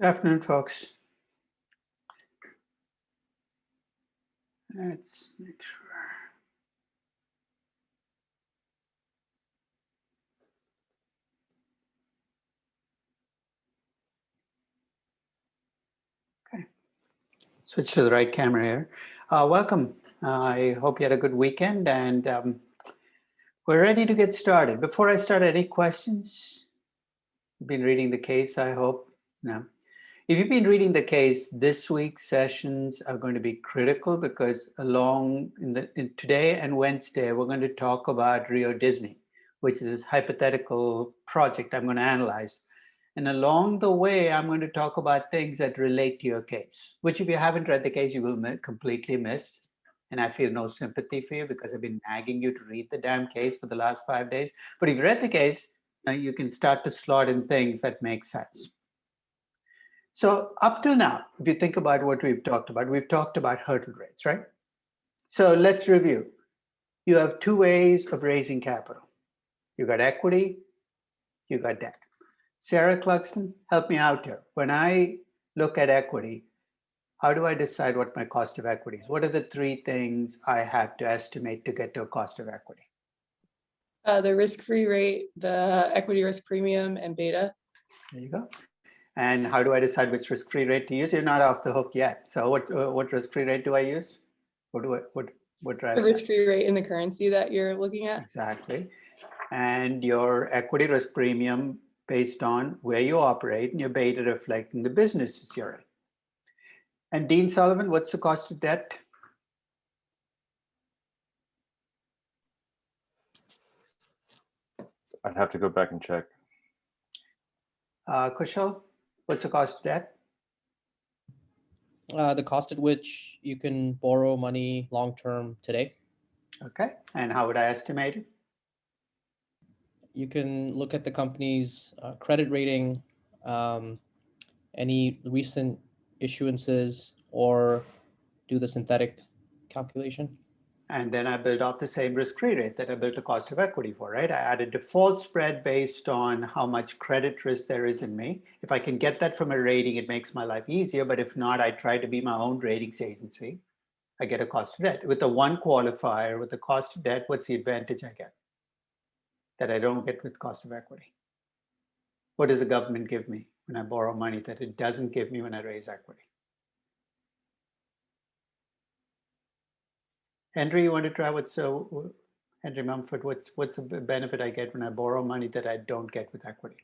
Good afternoon, folks. Let's make sure. Okay. Switch to the right camera here. Welcome. I hope you had a good weekend, and we're ready to get started. Before I start, any questions? You've been reading the case, I hope. No. If you've been reading the case, this week's sessions are going to be critical because in today and Wednesday, we're going to talk about Rio Disney, which is this hypothetical project I'm going to analyze. And along the way, I'm going to talk about things that relate to your case, which if you haven't read the case, you will completely miss. And I feel no sympathy for you because I've been nagging you to read the damn case for the last 5 days. But if you read the case, you can start to slot in things that make sense. So up till now, if you think about what we've talked about hurdle rates, right? So let's review. You have two ways of raising capital. You got equity, you got debt. Sarah Cluxton, help me out here. When I look at equity, how do I decide what my cost of equity is? What are the three things I have to estimate to get to a cost of equity? The risk-free rate, the equity risk premium, and beta. There you go. And how do I decide which risk-free rate to use? You're not off the hook yet. So what risk-free rate do I use? What drives the risk-free rate in the currency that you're looking at? Exactly. And your equity risk premium based on where you operate and your beta reflecting the businesses you're in. And Dean Sullivan, what's the cost of debt? I'd have to go back and check. Kushal, what's the cost of debt? The cost at which you can borrow money long-term today. Okay, and how would I estimate it? You can look at the company's credit rating, any recent issuances, or do the synthetic calculation. And then I built off the same risk-free rate that I built a cost of equity for, right? I add a default spread based on how much credit risk there is in me. If I can get that from a rating, it makes my life easier. But if not, I try to be my own ratings agency. I get a cost of debt. With the one qualifier, with the cost of debt, what's the advantage I get that I don't get with cost of equity? What does the government give me when I borrow money that it doesn't give me when I raise equity? Henry, you want to try Henry Mumford, what's the benefit I get when I borrow money that I don't get with equity?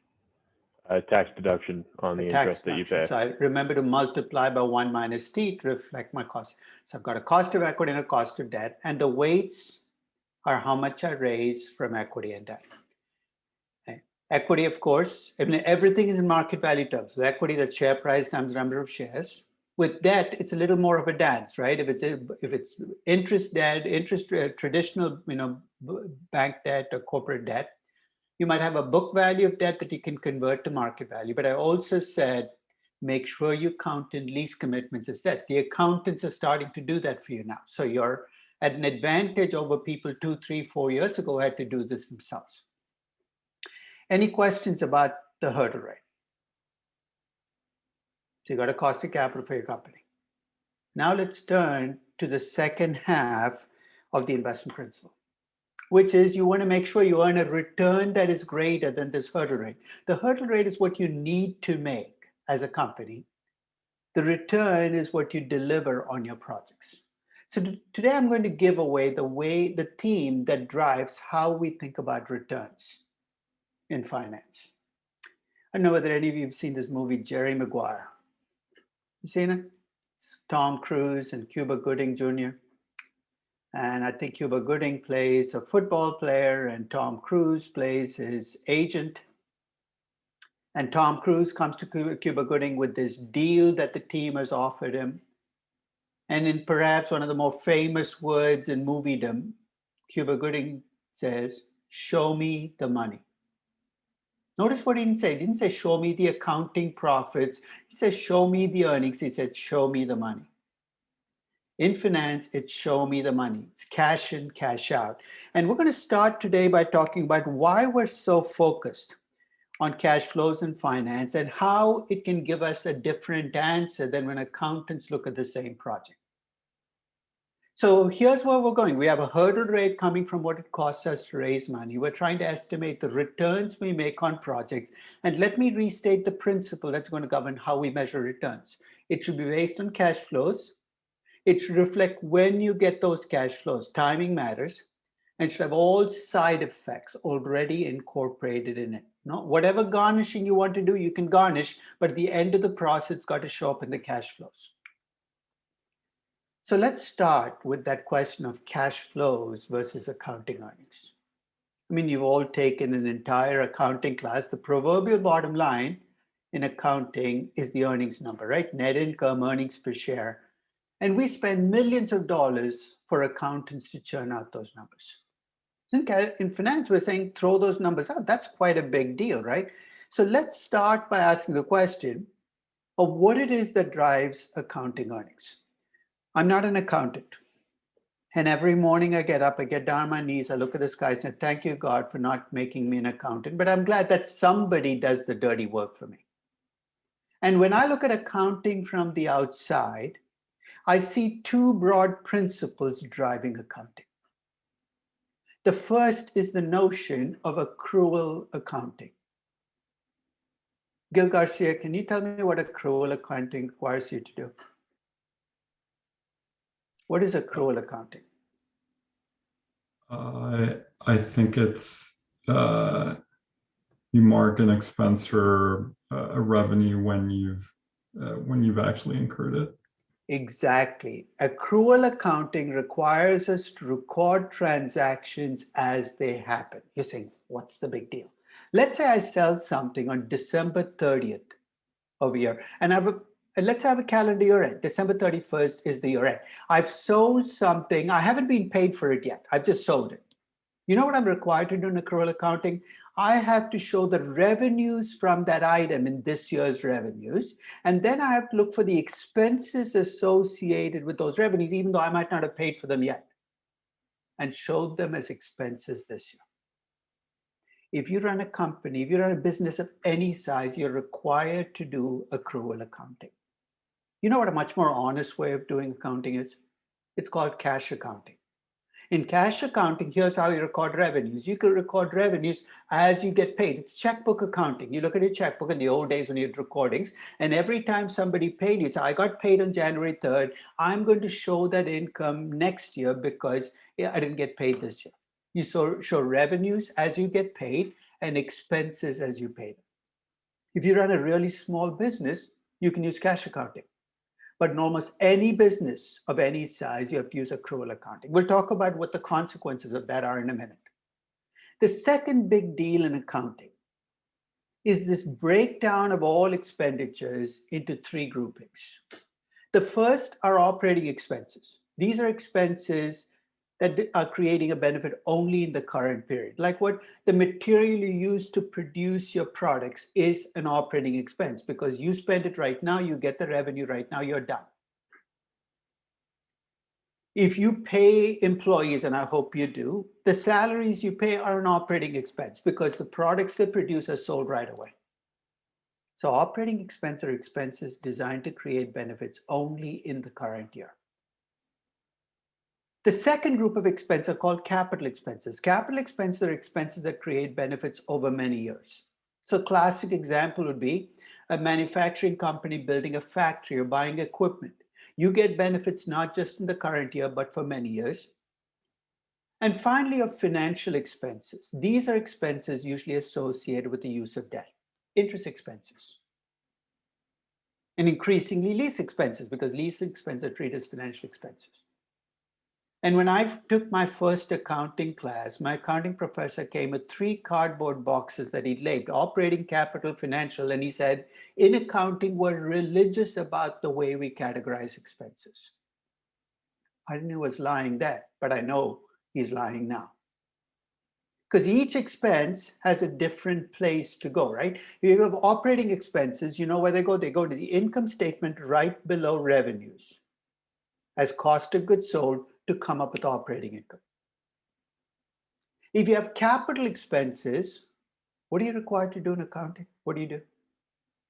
Tax deduction on the interest that you pay. So I remember to multiply by 1 minus t to reflect my cost. So I've got a cost of equity and a cost of debt, and the weights are how much I raise from equity and debt. Okay. Equity, of course, I mean, everything is in market value terms. With equity, the share price times the number of shares. With debt, it's a little more of a dance, right? If it's interest debt, traditional, bank debt or corporate debt, you might have a book value of debt that you can convert to market value. But I also said, make sure you count in lease commitments as debt. The accountants are starting to do that for you now. So you're at an advantage over people 2, 3, 4 years ago who had to do this themselves. Any questions about the hurdle rate? So you got a cost of capital for your company. Now let's turn to the second half of the investment principle, which is you want to make sure you earn a return that is greater than this hurdle rate. The hurdle rate is what you need to make as a company. The return is what you deliver on your projects. So today I'm going to give away the theme that drives how we think about returns in finance. I don't know whether any of you have seen this movie, Jerry Maguire. You seen it? It's Tom Cruise and Cuba Gooding Jr. And I think Cuba Gooding plays a football player and Tom Cruise plays his agent. And Tom Cruise comes to Cuba Gooding with this deal that the team has offered him. And in perhaps one of the more famous words in moviedom, Cuba Gooding says, "Show me the money." Notice what he didn't say. He didn't say, "Show me the accounting profits." He says, "Show me the earnings." He said, "Show me the money." In finance, it's show me the money. It's cash in, cash out. And we're going to start today by talking about why we're so focused on cash flows and finance and how it can give us a different answer than when accountants look at the same project. So here's where we're going. We have a hurdle rate coming from what it costs us to raise money. We're trying to estimate the returns we make on projects. And let me restate the principle that's going to govern how we measure returns. It should be based on cash flows. It should reflect when you get those cash flows. Timing matters. And should have all side effects already incorporated in it. No, whatever garnishing you want to do, you can garnish, but at the end of the process, it's got to show up in the cash flows. So let's start with that question of cash flows versus accounting earnings. I mean, you've all taken an entire accounting class. The proverbial bottom line in accounting is the earnings number, right? Net income, earnings per share. And we spend millions of dollars for accountants to churn out those numbers. In finance, we're saying throw those numbers out. That's quite a big deal, right? So let's start by asking the question of what it is that drives accounting earnings. I'm not an accountant. And every morning I get up, I get down on my knees, I look at the sky and say, thank you, God, for not making me an accountant. But I'm glad that somebody does the dirty work for me. And when I look at accounting from the outside, I see two broad principles driving accounting. The first is the notion of accrual accounting. Gil Garcia, can you tell me what accrual accounting requires you to do? What is accrual accounting? I think it's you mark an expense or a revenue when you've actually incurred it. Exactly. Accrual accounting requires us to record transactions as they happen. You're saying, what's the big deal? Let's say I sell something on December 30th of a year, and let's have a calendar year end. December 31st is the year end. I've sold something. I haven't been paid for it yet. I've just sold it. You know what I'm required to do in accrual accounting? I have to show the revenues from that item in this year's revenues. And then I have to look for the expenses associated with those revenues, even though I might not have paid for them yet, and show them as expenses this year. If you run a company, if you run a business of any size, you're required to do accrual accounting. You know what a much more honest way of doing accounting is? It's called cash accounting. In cash accounting, here's how you record revenues. You can record revenues as you get paid. It's checkbook accounting. You look at your checkbook in the old days when you had recordings, and every time somebody paid you, say, I got paid on January 3rd, I'm going to show that income next year because I didn't get paid this year. You show revenues as you get paid and expenses as you pay them. If you run a really small business, you can use cash accounting. But in almost any business of any size, you have to use accrual accounting. We'll talk about what the consequences of that are in a minute. The second big deal in accounting is this breakdown of all expenditures into three groupings. The first are operating expenses. These are expenses that are creating a benefit only in the current period. Like what the material you use to produce your products is an operating expense because you spend it right now, you get the revenue right now, you're done. If you pay employees, and I hope you do, the salaries you pay are an operating expense because the products they produce are sold right away. So operating expenses are expenses designed to create benefits only in the current year. The second group of expenses are called capital expenses. Capital expenses are expenses that create benefits over many years. So a classic example would be a manufacturing company building a factory or buying equipment. You get benefits not just in the current year, but for many years. And finally, of financial expenses. These are expenses usually associated with the use of debt, interest expenses, and increasingly lease expenses because lease expenses are treated as financial expenses. And when I took my first accounting class, my accounting professor came with 3 cardboard boxes that he'd labeled operating, capital, financial. And he said, in accounting, we're religious about the way we categorize expenses. I didn't know he was lying then, but I know he's lying now. Because each expense has a different place to go, right? If you have operating expenses, you know where they go. They go to the income statement right below revenues as cost of goods sold to come up with operating income. If you have capital expenses, What are you required to do in accounting? What do you do?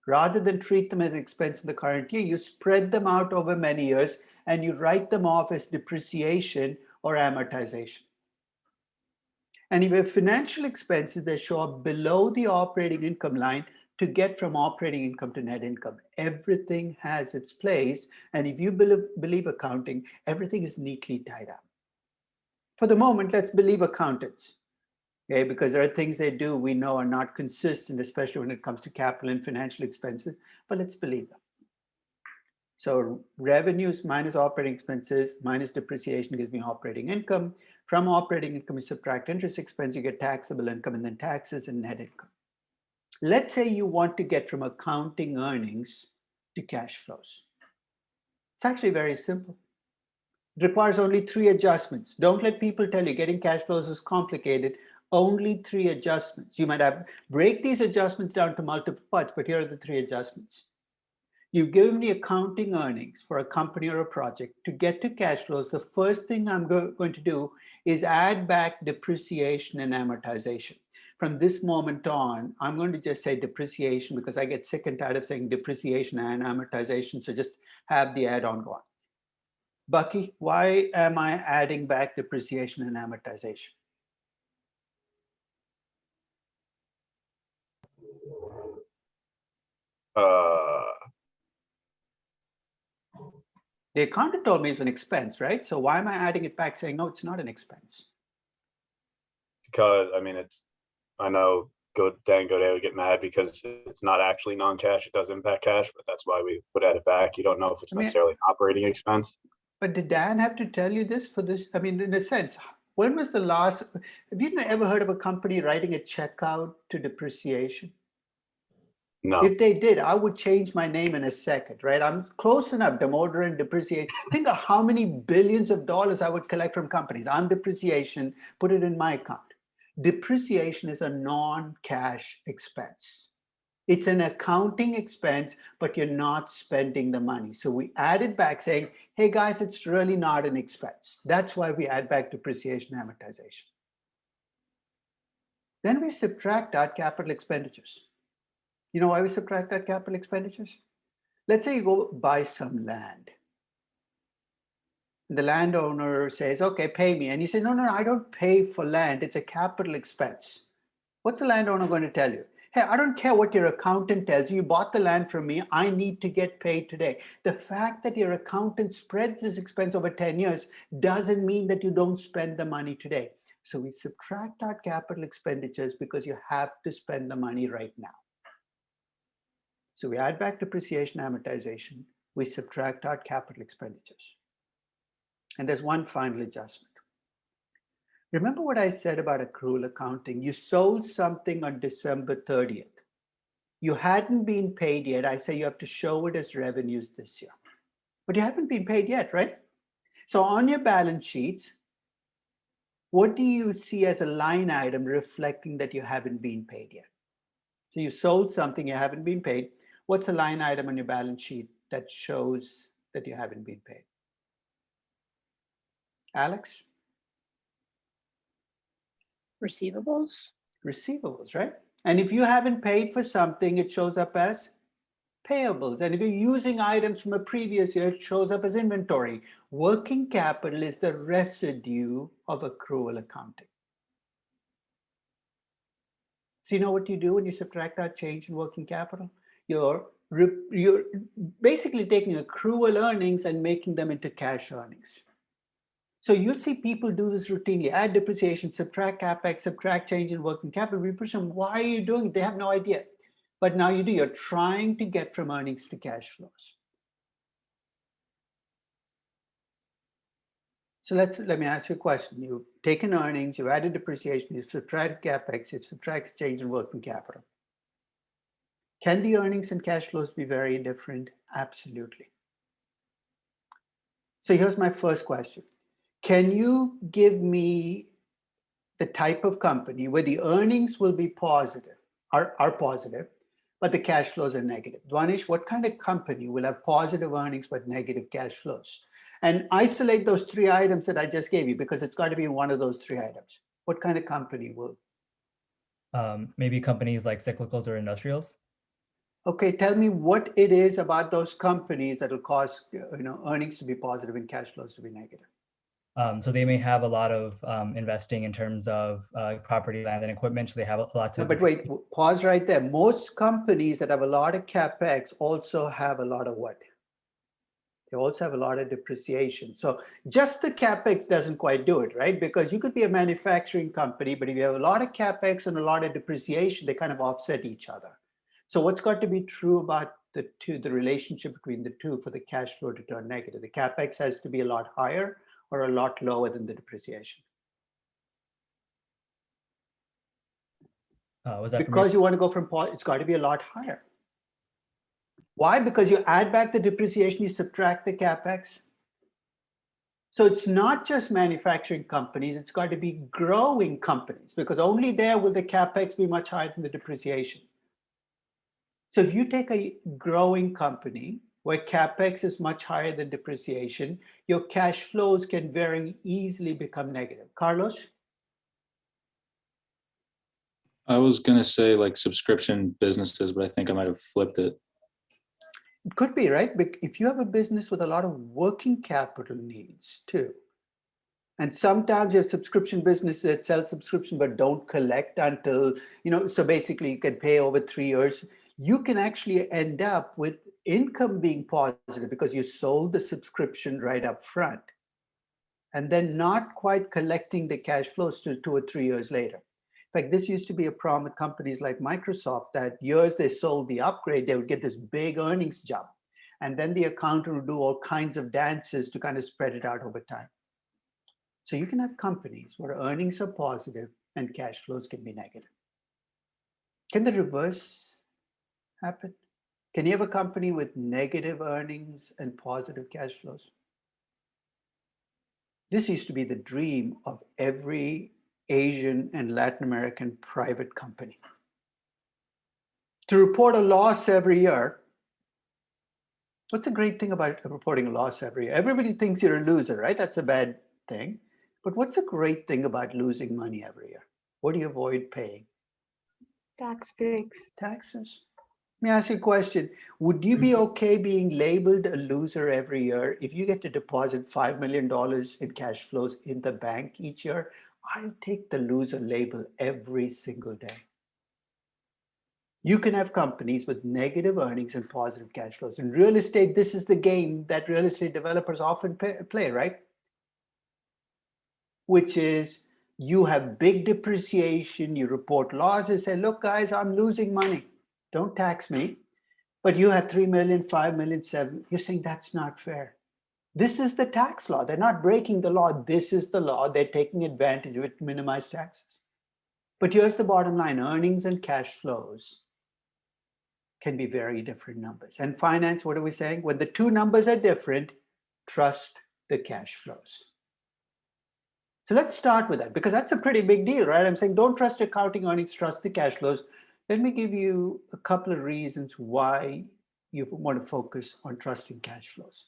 Rather than treat them as an expense in the current year, you spread them out over many years and you write them off as depreciation or amortization. And if you have financial expenses, they show up below the operating income line to get from operating income to net income. Everything has its place. And if you believe accounting, everything is neatly tied up. For the moment, let's believe accountants. Okay, because there are things they do we know are not consistent, especially when it comes to capital and financial expenses, but let's believe them. So revenues minus operating expenses minus depreciation gives me operating income. From operating income, you subtract interest expense, you get taxable income, and then taxes and net income. Let's say you want to get from accounting earnings to cash flows. It's actually very simple. It requires only 3 adjustments. Don't let people tell you getting cash flows is complicated. Only 3 adjustments. You might have break these adjustments down to multiple parts, but here are the 3 adjustments. You've given me accounting earnings for a company or a project. To get to cash flows, the first thing I'm going to do is add back depreciation and amortization. From this moment on, I'm going to just say depreciation because I get sick and tired of saying depreciation and amortization. So just have the add-on go on. Bucky, why am I adding back depreciation and amortization? The accountant told me it's an expense, right? So why am I adding it back saying, no, it's not an expense? Because I mean, I know Dan Godey would get mad because it's not actually non-cash. It does impact cash, but that's why we would add it back. You don't know if it's necessarily an operating expense. But did Dan have to tell you this for this? I mean, in a sense, when was the last, have you ever heard of a company writing a check out to depreciation? No. If they did, I would change my name in a second, right? I'm close enough, Demodder and depreciation. Think of how many billions of dollars I would collect from companies. I'm depreciation, put it in my account. Depreciation is a non-cash expense. It's an accounting expense, but you're not spending the money. So we added back saying, hey guys, it's really not an expense. That's why we add back depreciation and amortization. Then we subtract out capital expenditures. You know why we subtract out capital expenditures? Let's say you go buy some land. The landowner says, okay, pay me. And you say, no, I don't pay for land. It's a capital expense. What's the landowner going to tell you? Hey, I don't care what your accountant tells you. You bought the land from me. I need to get paid today. The fact that your accountant spreads this expense over 10 years doesn't mean that you don't spend the money today. So we subtract out capital expenditures because you have to spend the money right now. So we add back depreciation, amortization. We subtract out capital expenditures. And there's one final adjustment. Remember what I said about accrual accounting? You sold something on December 30th. You hadn't been paid yet. I say you have to show it as revenues this year. But you haven't been paid yet, right? So on your balance sheets, what do you see as a line item reflecting that you haven't been paid yet? So you sold something, you haven't been paid. What's a line item on your balance sheet that shows that you haven't been paid? Alex? Receivables. Receivables, right? And if you haven't paid for something, it shows up as payables. And if you're using items from a previous year, it shows up as inventory. Working capital is the residue of accrual accounting. So you know what you do when you subtract out change in working capital? You're basically taking accrual earnings and making them into cash earnings. So you'll see people do this routinely, add depreciation, subtract capex, subtract change in working capital. We push them, why are you doing it? They have no idea. But now you do, you're trying to get from earnings to cash flows. So let me ask you a question. You've taken earnings, you've added depreciation, you've subtracted capex, you've subtracted change in working capital. Can the earnings and cash flows be very different? Absolutely. So here's my first question. Can you give me the type of company where the earnings will be positive, are positive, but the cash flows are negative? Dwanish, what kind of company will have positive earnings but negative cash flows? And isolate those 3 items that I just gave you because it's got to be in one of those 3 items. What kind of company will? Maybe companies like cyclicals or industrials. Okay, tell me what it is about those companies that will cause earnings to be positive and cash flows to be negative. So they may have a lot of investing in terms of property, land, and equipment. So they have a lot to. No, but wait, pause right there. Most companies that have a lot of capex also have a lot of what? They also have a lot of depreciation. So just the capex doesn't quite do it, right? Because you could be a manufacturing company, but if you have a lot of capex and a lot of depreciation, they kind of offset each other. So what's got to be true about the two, the relationship between the two for the cash flow to turn negative? The capex has to be a lot higher or a lot lower than the depreciation. Was that Because you want to go from, it's got to be a lot higher. Why? Because you add back the depreciation, you subtract the capex. So it's not just manufacturing companies, it's got to be growing companies, because only there will the capex be much higher than the depreciation. So if you take a growing company where capex is much higher than depreciation, your cash flows can very easily become negative. Carlos? I was going to say like subscription businesses, but I think I might have flipped it. It could be, right? But if you have a business with a lot of working capital needs too, and sometimes you have subscription businesses that sell subscription but don't collect until, so basically you can pay over 3 years, you can actually end up with income being positive because you sold the subscription right up front and then not quite collecting the cash flows till 2 or 3 years later. In fact, this used to be a problem with companies like Microsoft, that years they sold the upgrade, they would get this big earnings jump. And then the accountant would do all kinds of dances to kind of spread it out over time. So you can have companies where earnings are positive and cash flows can be negative. Can the reverse happen? Can you have a company with negative earnings and positive cash flows? This used to be the dream of every Asian and Latin American private company. To report a loss every year. What's the great thing about reporting a loss every year? Everybody thinks you're a loser, right? That's a bad thing. But what's a great thing about losing money every year? What do you avoid paying? Tax breaks. Taxes. Let me ask you a question. Would you be okay being labeled a loser every year if you get to deposit $5 million in cash flows in the bank each year? I'll take the loser label every single day. You can have companies with negative earnings and positive cash flows. In real estate, this is the game that real estate developers often play, right? Which is you have big depreciation, you report losses, say, look, guys, I'm losing money. Don't tax me. But you have 3 million, 5 million, 7. You're saying that's not fair. This is the tax law. They're not breaking the law. This is the law. They're taking advantage of it to minimize taxes. But here's the bottom line. Earnings and cash flows can be very different numbers. And finance, what are we saying? When the two numbers are different, trust the cash flows. So let's start with that, because that's a pretty big deal, right? I'm saying don't trust accounting earnings, trust the cash flows. Let me give you a couple of reasons why you want to focus on trusting cash flows.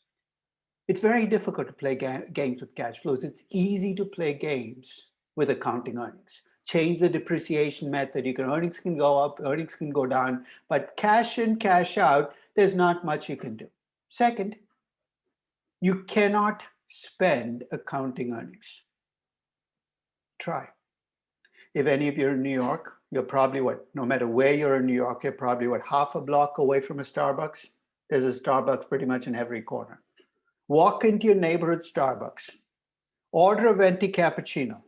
It's very difficult to play games with cash flows. It's easy to play games with accounting earnings. Change the depreciation method. Earnings can go up, earnings can go down, but cash in, cash out, there's not much you can do. Second, you cannot spend accounting earnings. Try. If any of you are in New York, you're probably no matter where you're in New York, you're probably half a block away from a Starbucks. There's a Starbucks pretty much in every corner. Walk into your neighborhood Starbucks, order a venti cappuccino. I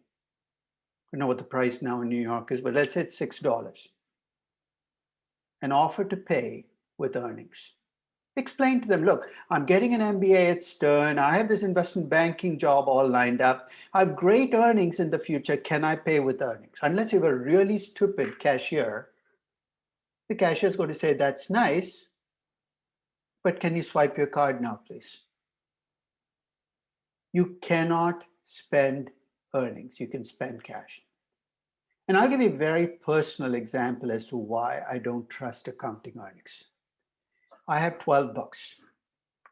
don't know what the price now in New York is, but let's say it's $6. And offer to pay with earnings. Explain to them, look, I'm getting an MBA at Stern. I have this investment banking job all lined up. I have great earnings in the future. Can I pay with earnings? Unless you have a really stupid cashier, the cashier is going to say, that's nice, but can you swipe your card now, please? You cannot spend earnings. You can spend cash. And I'll give you a very personal example as to why I don't trust accounting earnings. I have 12 books,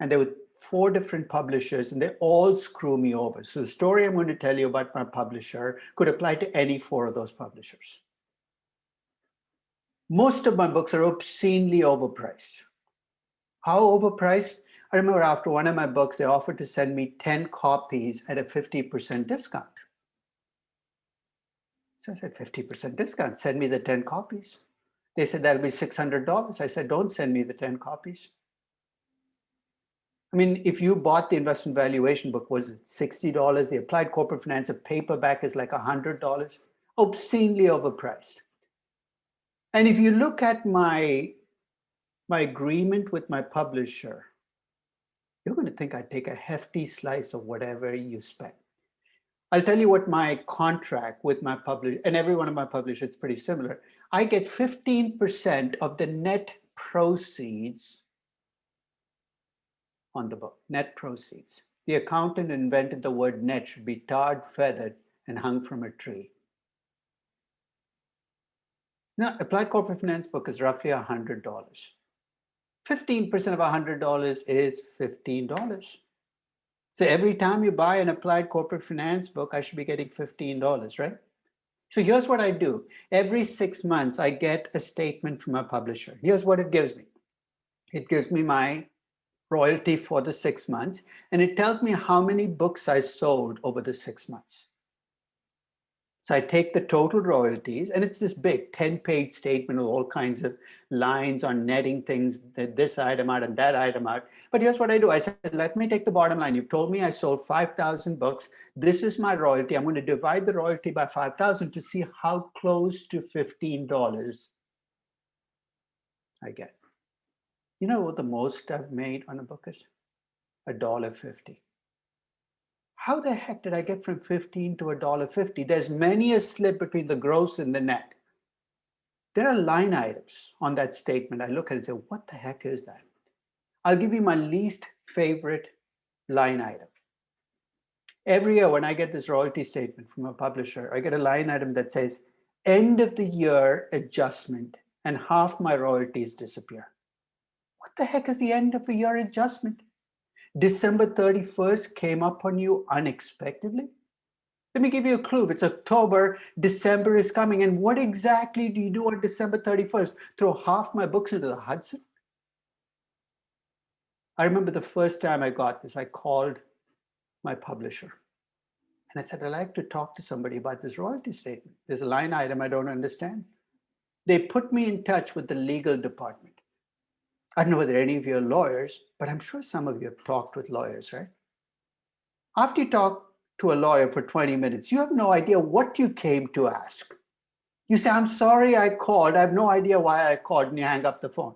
and there were 4 different publishers, and they all screw me over. So the story I'm going to tell you about my publisher could apply to any 4 of those publishers. Most of my books are obscenely overpriced. How overpriced? I remember after one of my books, they offered to send me 10 copies at a 50% discount. So I said, 50% discount, send me the 10 copies. They said, that'll be $600. I said, don't send me the 10 copies. I mean, if you bought the investment valuation book, was it $60? The applied corporate finance, a paperback is like $100. Obscenely overpriced. And if you look at my agreement with my publisher, you're going to think I take a hefty slice of whatever you spend. I'll tell you what my contract with my publisher, and every one of my publishers is pretty similar. I get 15% of the net proceeds on the book, net proceeds. The accountant invented the word net, should be tarred, feathered, and hung from a tree. Now, applied corporate finance book is roughly $100. 15% of $100 is $15. So every time you buy an applied corporate finance book, I should be getting $15, right? So here's what I do. Every 6 months, I get a statement from a publisher. Here's what it gives me. It gives me my royalty for the 6 months, and it tells me how many books I sold over the 6 months. So I take the total royalties, and it's this big 10-page statement with all kinds of lines on netting things, this item out and that item out. But here's what I do. I said, let me take the bottom line. You've told me I sold 5,000 books. This is my royalty. I'm going to divide the royalty by 5,000 to see how close to $15 I get. You know what the most I've made on a book is? $1.50. How the heck did I get from 15 to $1.50? There's many a slip between the gross and the net. There are line items on that statement. I look at it and say, what the heck is that? I'll give you my least favorite line item. Every year when I get this royalty statement from a publisher, I get a line item that says, end of the year adjustment, and half my royalties disappear. What the heck is the end of the year adjustment? December 31st came up on you unexpectedly? Let me give you a clue. If it's October, December is coming. And what exactly do you do on December 31st? Throw half my books into the Hudson? I remember the first time I got this, I called my publisher. And I said, I'd like to talk to somebody about this royalty statement. There's a line item I don't understand. They put me in touch with the legal department. I don't know whether any of you are lawyers, but I'm sure some of you have talked with lawyers, right? After you talk to a lawyer for 20 minutes, you have no idea what you came to ask. You say, I'm sorry I called. I have no idea why I called, and you hang up the phone.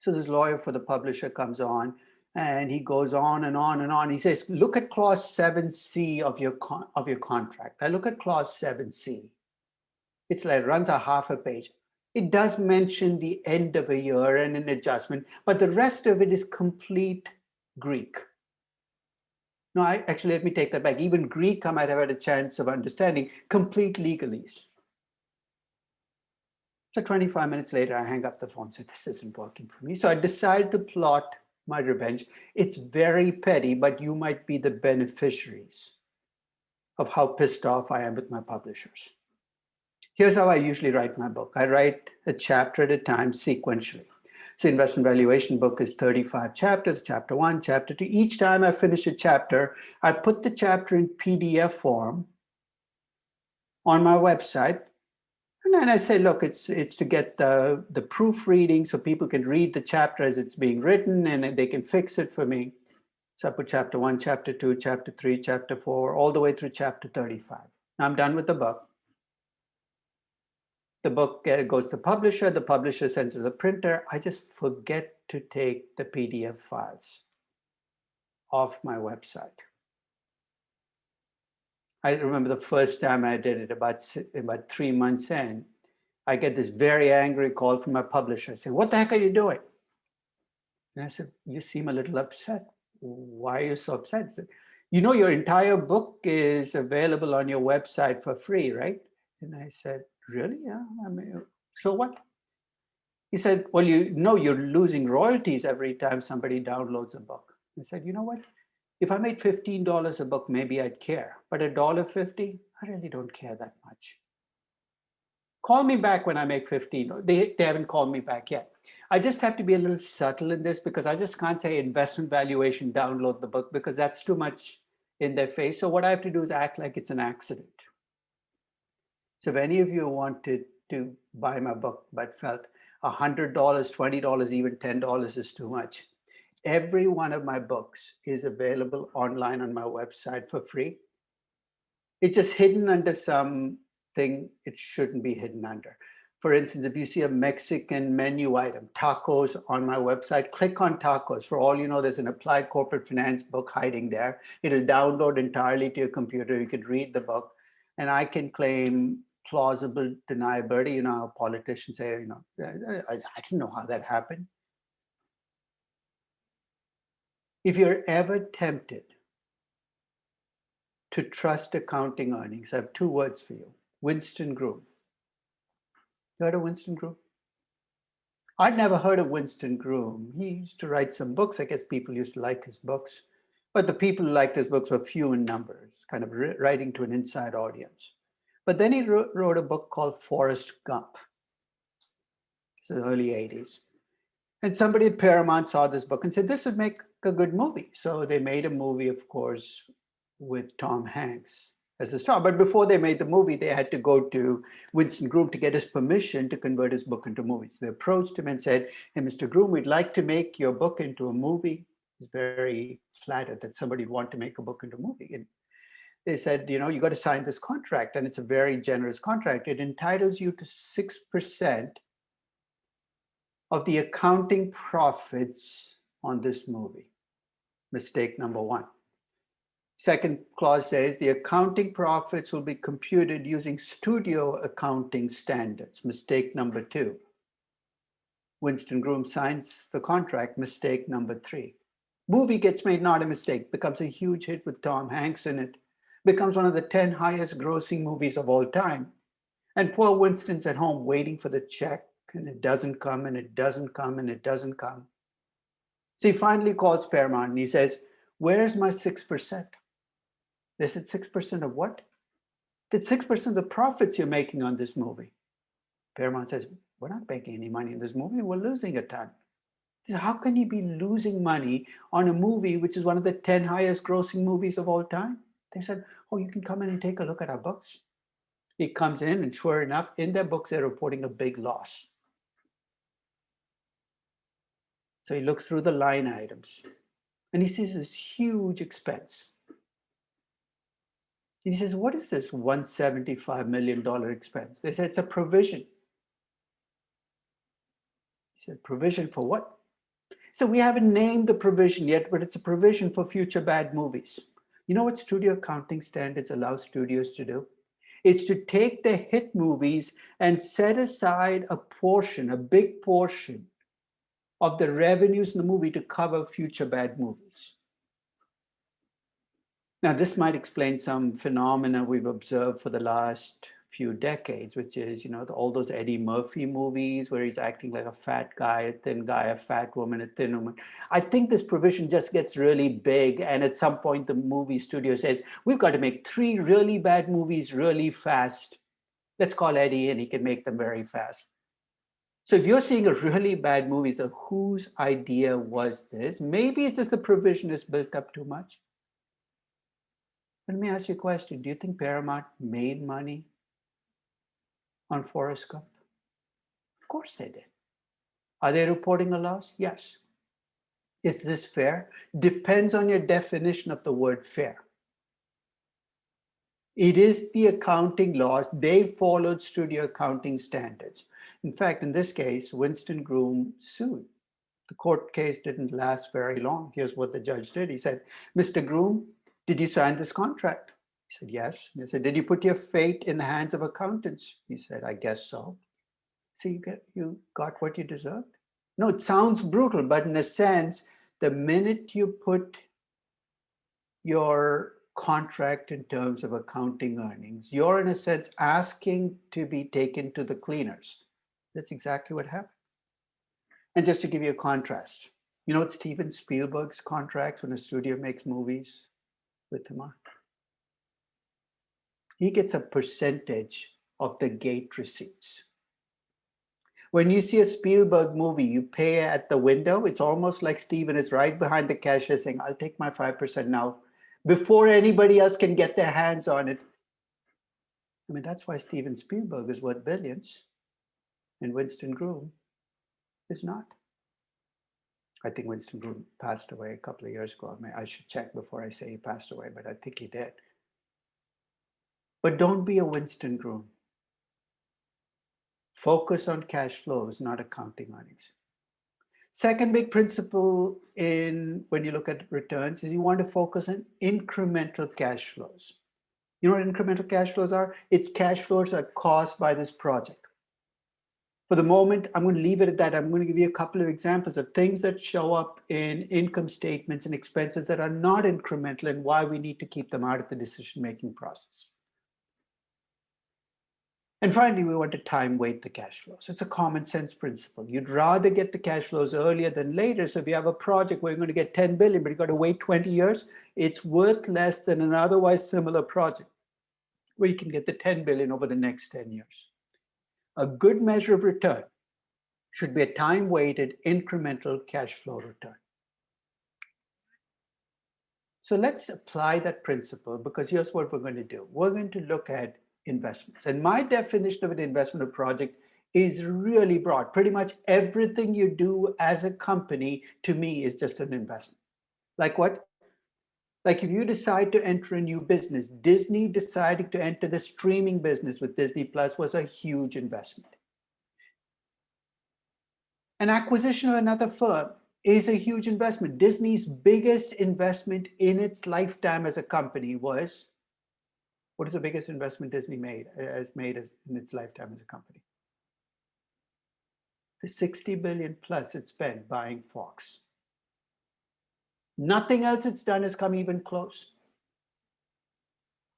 So this lawyer for the publisher comes on, and he goes on and on and on. He says, look at clause 7C of your contract. I look at clause 7C. It's like runs a half a page. It does mention the end of a year and an adjustment, but the rest of it is complete Greek. No, actually, let me take that back. Even Greek, I might have had a chance of understanding. Complete legalese. So 25 minutes later, I hang up the phone and say, this isn't working for me. So I decided to plot my revenge. It's very petty, but you might be the beneficiaries of how pissed off I am with my publishers. Here's how I usually write my book. I write a chapter at a time sequentially. So investment valuation book is 35 chapters, chapter 1, chapter 2. Each time I finish a chapter, I put the chapter in PDF form on my website. And then I say, look, it's to get the proofreading so people can read the chapter as it's being written and they can fix it for me. So I put chapter 1, chapter 2, chapter 3, chapter 4, all the way through chapter 35. Now I'm done with the book. The book goes to the publisher sends it to the printer. I just forget to take the PDF files off my website. I remember the first time I did it, about 3 months in, I get this very angry call from my publisher saying, what the heck are you doing? And I said, you seem a little upset. Why are you so upset? He said, you know, your entire book is available on your website for free, right? And I said, really? Yeah. I mean, so what? He said, well, you know, you're losing royalties every time somebody downloads a book. I said, you know what? If I made $15 a book, maybe I'd care. But $1.50, I really don't care that much. Call me back when I make 15. They haven't called me back yet. I just have to be a little subtle in this because I just can't say investment valuation, download the book, because that's too much in their face. So what I have to do is act like it's an accident. So if any of you wanted to buy my book but felt $100, $20, even $10 is too much, every one of my books is available online on my website for free. It's just hidden under something it shouldn't be hidden under. For instance, if you see a Mexican menu item, tacos, on my website, click on tacos. For all you know, there's an applied corporate finance book hiding there. It'll download entirely to your computer. You could read the book, and I can claim plausible deniability. You know how politicians say, you know, I didn't know how that happened. If you're ever tempted to trust accounting earnings, I have two words for you: Winston Groom. You heard of Winston Groom? I'd never heard of Winston Groom. He used to write some books. I guess people used to like his books, but the people who liked his books were few in numbers, kind of writing to an inside audience. But then he wrote a book called Forrest Gump. It's the early 80s. And somebody at Paramount saw this book and said, this would make a good movie. So they made a movie, of course, with Tom Hanks as a star. But before they made the movie, they had to go to Winston Groom to get his permission to convert his book into movies. They approached him and said, hey, Mr. Groom, we'd like to make your book into a movie. He's very flattered that somebody would want to make a book into a movie. And they said, you know, you got to sign this contract. And it's a very generous contract. It entitles you to 6% of the accounting profits on this movie. Mistake number one. Second clause says the accounting profits will be computed using studio accounting standards. Mistake number two. Winston Groom signs the contract. Mistake number three. Movie gets made, not a mistake, becomes a huge hit with Tom Hanks in it, becomes one of the 10 highest grossing movies of all time. And poor Winston's at home waiting for the check, and it doesn't come, and it doesn't come, and it doesn't come. So he finally calls Paramount and he says, where's my 6%? They said, 6% of what? That's 6% of the profits you're making on this movie. Paramount says, we're not making any money in this movie. We're losing a ton. They said, how can you be losing money on a movie which is one of the 10 highest grossing movies of all time? They said, oh, you can come in and take a look at our books. He comes in, and sure enough, in their books, they're reporting a big loss. So he looks through the line items and he sees this huge expense. He says, what is this $175 million expense? They said, it's a provision. He said, provision for what? So we haven't named the provision yet, but it's a provision for future bad movies. You know what studio accounting standards allow studios to do? It's to take the hit movies and set aside a portion, a big portion of the revenues in the movie to cover future bad movies. Now, this might explain some phenomena we've observed for the last few decades, which is, you know, all those Eddie Murphy movies where he's acting like a fat guy, a thin guy, a fat woman, a thin woman. I think this provision just gets really big. And at some point, the movie studio says, we've got to make 3 really bad movies really fast. Let's call Eddie and he can make them very fast. So if you're seeing a really bad movie, so whose idea was this? Maybe it's just the provision is built up too much. Let me ask you a question. Do you think Paramount made money on Forrest Gump? Of course they did. Are they reporting a loss? Yes. Is this fair? Depends on your definition of the word fair. It is the accounting laws. They followed studio accounting standards. In fact, in this case, Winston Groom sued. The court case didn't last very long. Here's what the judge did. He said, Mr. Groom, did you sign this contract? He said, yes. And he said, did you put your fate in the hands of accountants? He said, I guess so. So you got what you deserved? No, it sounds brutal, but in a sense, the minute you put your contract in terms of accounting earnings, you're in a sense asking to be taken to the cleaners. That's exactly what happened. And just to give you a contrast, you know what Steven Spielberg's contracts when a studio makes movies with him are? He gets a percentage of the gate receipts. When you see a Spielberg movie, you pay at the window. It's almost like Steven is right behind the cashier saying, I'll take my 5% now, before anybody else can get their hands on it. I mean, that's why Steven Spielberg is worth billions and Winston Groom is not. I think Winston Groom passed away a couple of years ago. I mean, I should check before I say he passed away, but I think he did. But don't be a Winston Groom. Focus on cash flows, not accounting earnings. Second big principle when you look at returns is you want to focus on incremental cash flows. You know what incremental cash flows are? It's cash flows that are caused by this project. For the moment, I'm going to leave it at that. I'm going to give you a couple of examples of things that show up in income statements and expenses that are not incremental and why we need to keep them out of the decision-making process. And finally, we want to time weight the cash flows. It's a common sense principle. You'd rather get the cash flows earlier than later. So if you have a project where you're going to get 10 billion, but you've got to wait 20 years, it's worth less than an otherwise similar project where you can get the 10 billion over the next 10 years. A good measure of return should be a time-weighted incremental cash flow return. So let's apply that principle, because here's what we're going to do. We're going to look at investments. And my definition of an investment project is really broad. Pretty much everything you do as a company, to me, is just an investment. Like what? Like if you decide to enter a new business, Disney deciding to enter the streaming business with Disney Plus was a huge investment. An acquisition of another firm is a huge investment. Disney's biggest investment in its lifetime as a company was, what is the biggest investment Disney has made in its lifetime as a company? The 60 billion plus it spent buying Fox. Nothing else it's done has come even close.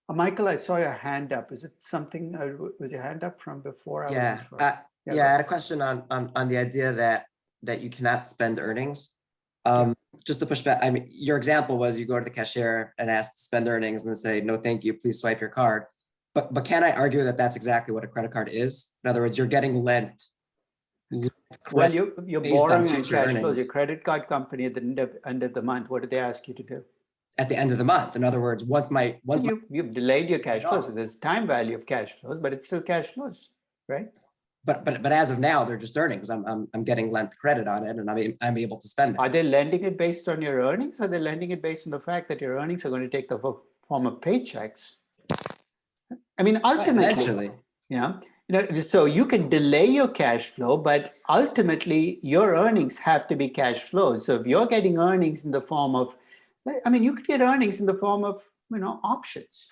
Michael, I saw your hand up. Is it something, was your hand up from before? I Yeah, wasn't sure. yeah, I had a question on the idea that you cannot spend earnings. Just to push back, I mean, your example was you go to the cashier and ask to spend earnings and they say, no, thank you, please swipe your card. But can I argue that that's exactly what a credit card is? In other words, you're getting lent. Well, you're borrowing on cash earnings. flows. Your credit card company at the end of the month, what did they ask you to do? At the end of the month. In other words, you've delayed your cash flows. So there's time value of cash flows, but it's still cash flows, right? But as of now, they're just earnings. I'm getting lent credit on it, and I'm able to spend it. Are they lending it based on your earnings? Or are they lending it based on the fact that your earnings are going to take the form of paychecks? I mean, ultimately, so you can delay your cash flow, but ultimately your earnings have to be cash flows. So if you're getting earnings in the form of, I mean, you could get earnings in the form of, options.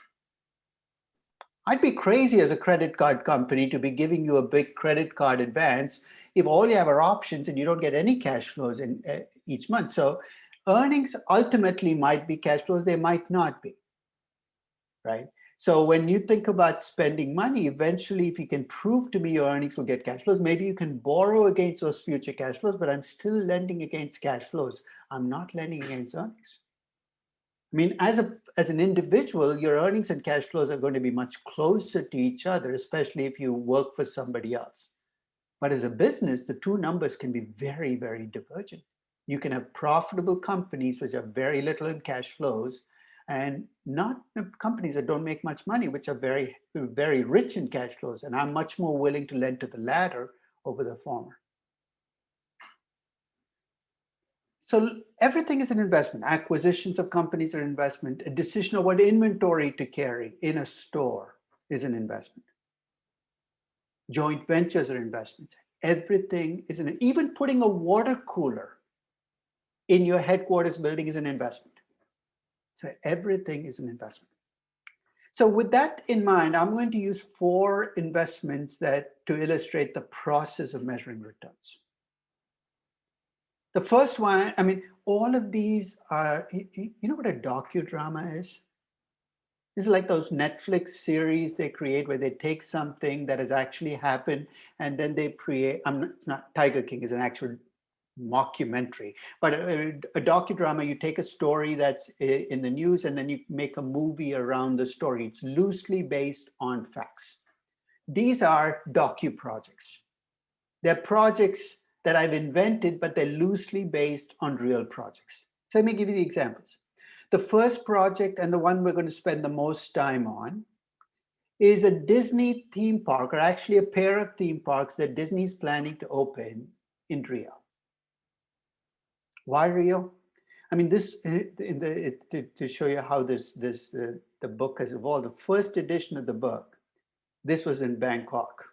I'd be crazy as a credit card company to be giving you a big credit card advance if all you have are options and you don't get any cash flows in each month. So earnings ultimately might be cash flows, they might not be, right? So when you think about spending money, eventually, if you can prove to me your earnings will get cash flows, maybe you can borrow against those future cash flows, but I'm still lending against cash flows. I'm not lending against earnings. I mean, as an individual, your earnings and cash flows are going to be much closer to each other, especially if you work for somebody else. But as a business, the two numbers can be very, very divergent. You can have profitable companies which have very little in cash flows, and not companies that don't make much money, which are very, very rich in cash flows. And I'm much more willing to lend to the latter over the former. So everything is an investment. Acquisitions of companies are an investment. A decision of what inventory to carry in a store is an investment. Joint ventures are investments. Everything is even putting a water cooler in your headquarters building is an investment. So everything is an investment. So with that in mind, I'm going to use 4 investments to illustrate the process of measuring returns. The first one, I mean, all of these are, you know what a docudrama is? This is like those Netflix series they create where they take something that has actually happened and then they create, not Tiger King is an actual mockumentary, but a docudrama, you take a story that's in the news and then you make a movie around the story. It's loosely based on facts. These are docu-projects. They're projects that I've invented, but they're loosely based on real projects. So let me give you the examples. The first project, and the one we're going to spend the most time on, is a Disney theme park, or actually a pair of theme parks that Disney's planning to open in Rio. Why Rio? I mean, this to show you how the book has evolved. The first edition of the book, this was in Bangkok.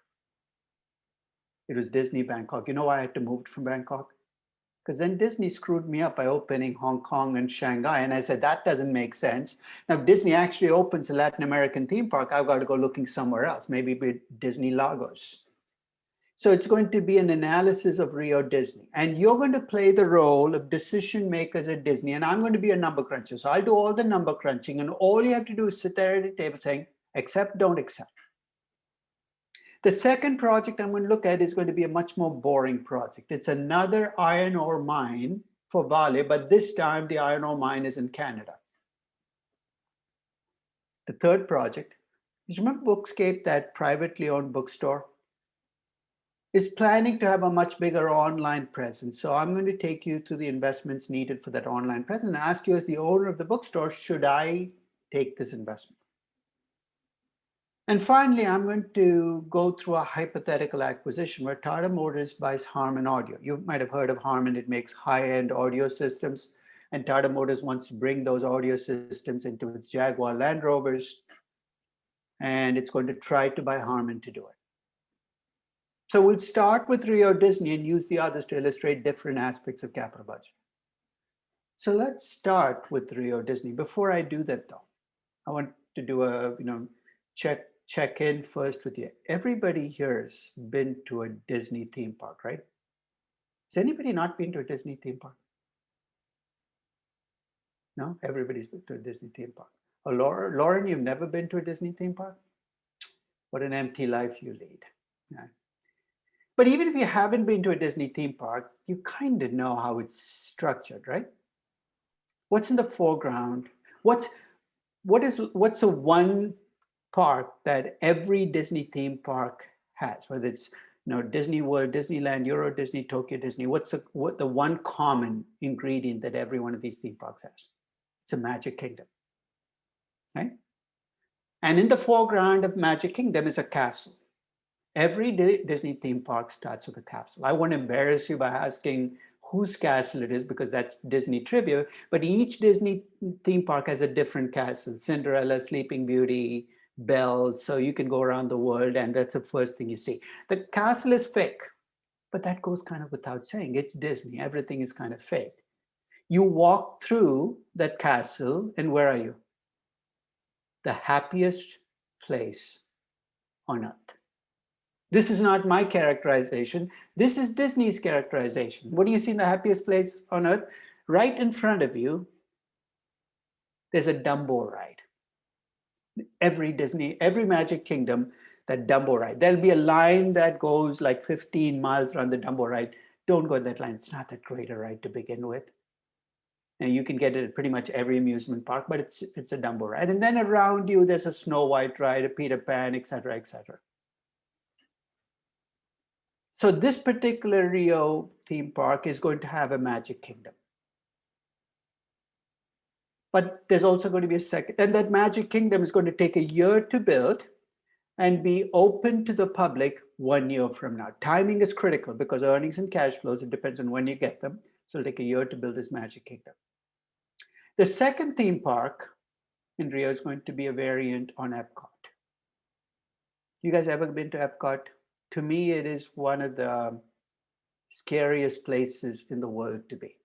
It was Disney Bangkok. You know why I had to move from Bangkok? Because then Disney screwed me up by opening Hong Kong and Shanghai. And I said, that doesn't make sense. Now, if Disney actually opens a Latin American theme park, I've got to go looking somewhere else, maybe with Disney Lagos. So it's going to be an analysis of Rio Disney. And you're going to play the role of decision makers at Disney. And I'm going to be a number cruncher. So I'll do all the number crunching. And all you have to do is sit there at a table saying, accept, don't accept. The second project I'm going to look at is going to be a much more boring project. It's another iron ore mine for Vale, but this time the iron ore mine is in Canada. The third project, you remember Bookscape, that privately owned bookstore, is planning to have a much bigger online presence. So I'm going to take you to the investments needed for that online presence and ask you as the owner of the bookstore, should I take this investment? And finally, I'm going to go through a hypothetical acquisition where Tata Motors buys Harman Audio. You might have heard of Harman. It makes high-end audio systems. And Tata Motors wants to bring those audio systems into its Jaguar Land Rovers. And it's going to try to buy Harman to do it. So we'll start with Rio Disney and use the others to illustrate different aspects of capital budget. So let's start with Rio Disney. Before I do that, though, I want to do a check in first with you. Everybody here has been to a Disney theme park, right? Has anybody not been to a Disney theme park? No, everybody's been to a Disney theme park. Oh, Lauren, you've never been to a Disney theme park? What an empty life you lead. Yeah. But even if you haven't been to a Disney theme park, you kind of know how it's structured, right? What's in the foreground? What's the one park that every Disney theme park has, whether it's Disney World, Disneyland, Euro Disney, Tokyo Disney? What's the one common ingredient that every one of these theme parks has? It's a Magic Kingdom, right? And in the foreground of Magic Kingdom is a castle. Every Disney theme park starts with a castle. I won't embarrass you by asking whose castle it is because that's Disney trivia, but each Disney theme park has a different castle. Cinderella, Sleeping Beauty, Belle, so you can go around the world and that's the first thing you see. The castle is fake, but that goes kind of without saying. It's Disney, everything is kind of fake. You walk through that castle and where are you? The happiest place on earth. This is not my characterization. This is Disney's characterization. What do you see in the happiest place on earth? Right in front of you, there's a Dumbo ride. Every Magic Kingdom, that Dumbo ride. There'll be a line that goes like 15 miles around the Dumbo ride. Don't go on that line. It's not that great a ride to begin with. And you can get it at pretty much every amusement park, but it's a Dumbo ride. And then around you, there's a Snow White ride, a Peter Pan, et cetera, et cetera. So this particular Rio theme park is going to have a Magic Kingdom. But there's also going to be a second, and that Magic Kingdom is going to take a year to build and be open to the public 1 year from now. Timing is critical because earnings and cash flows, it depends on when you get them. So it'll take a year to build this Magic Kingdom. The second theme park in Rio is going to be a variant on Epcot. You guys ever been to Epcot? To me, it is one of the scariest places in the world to be.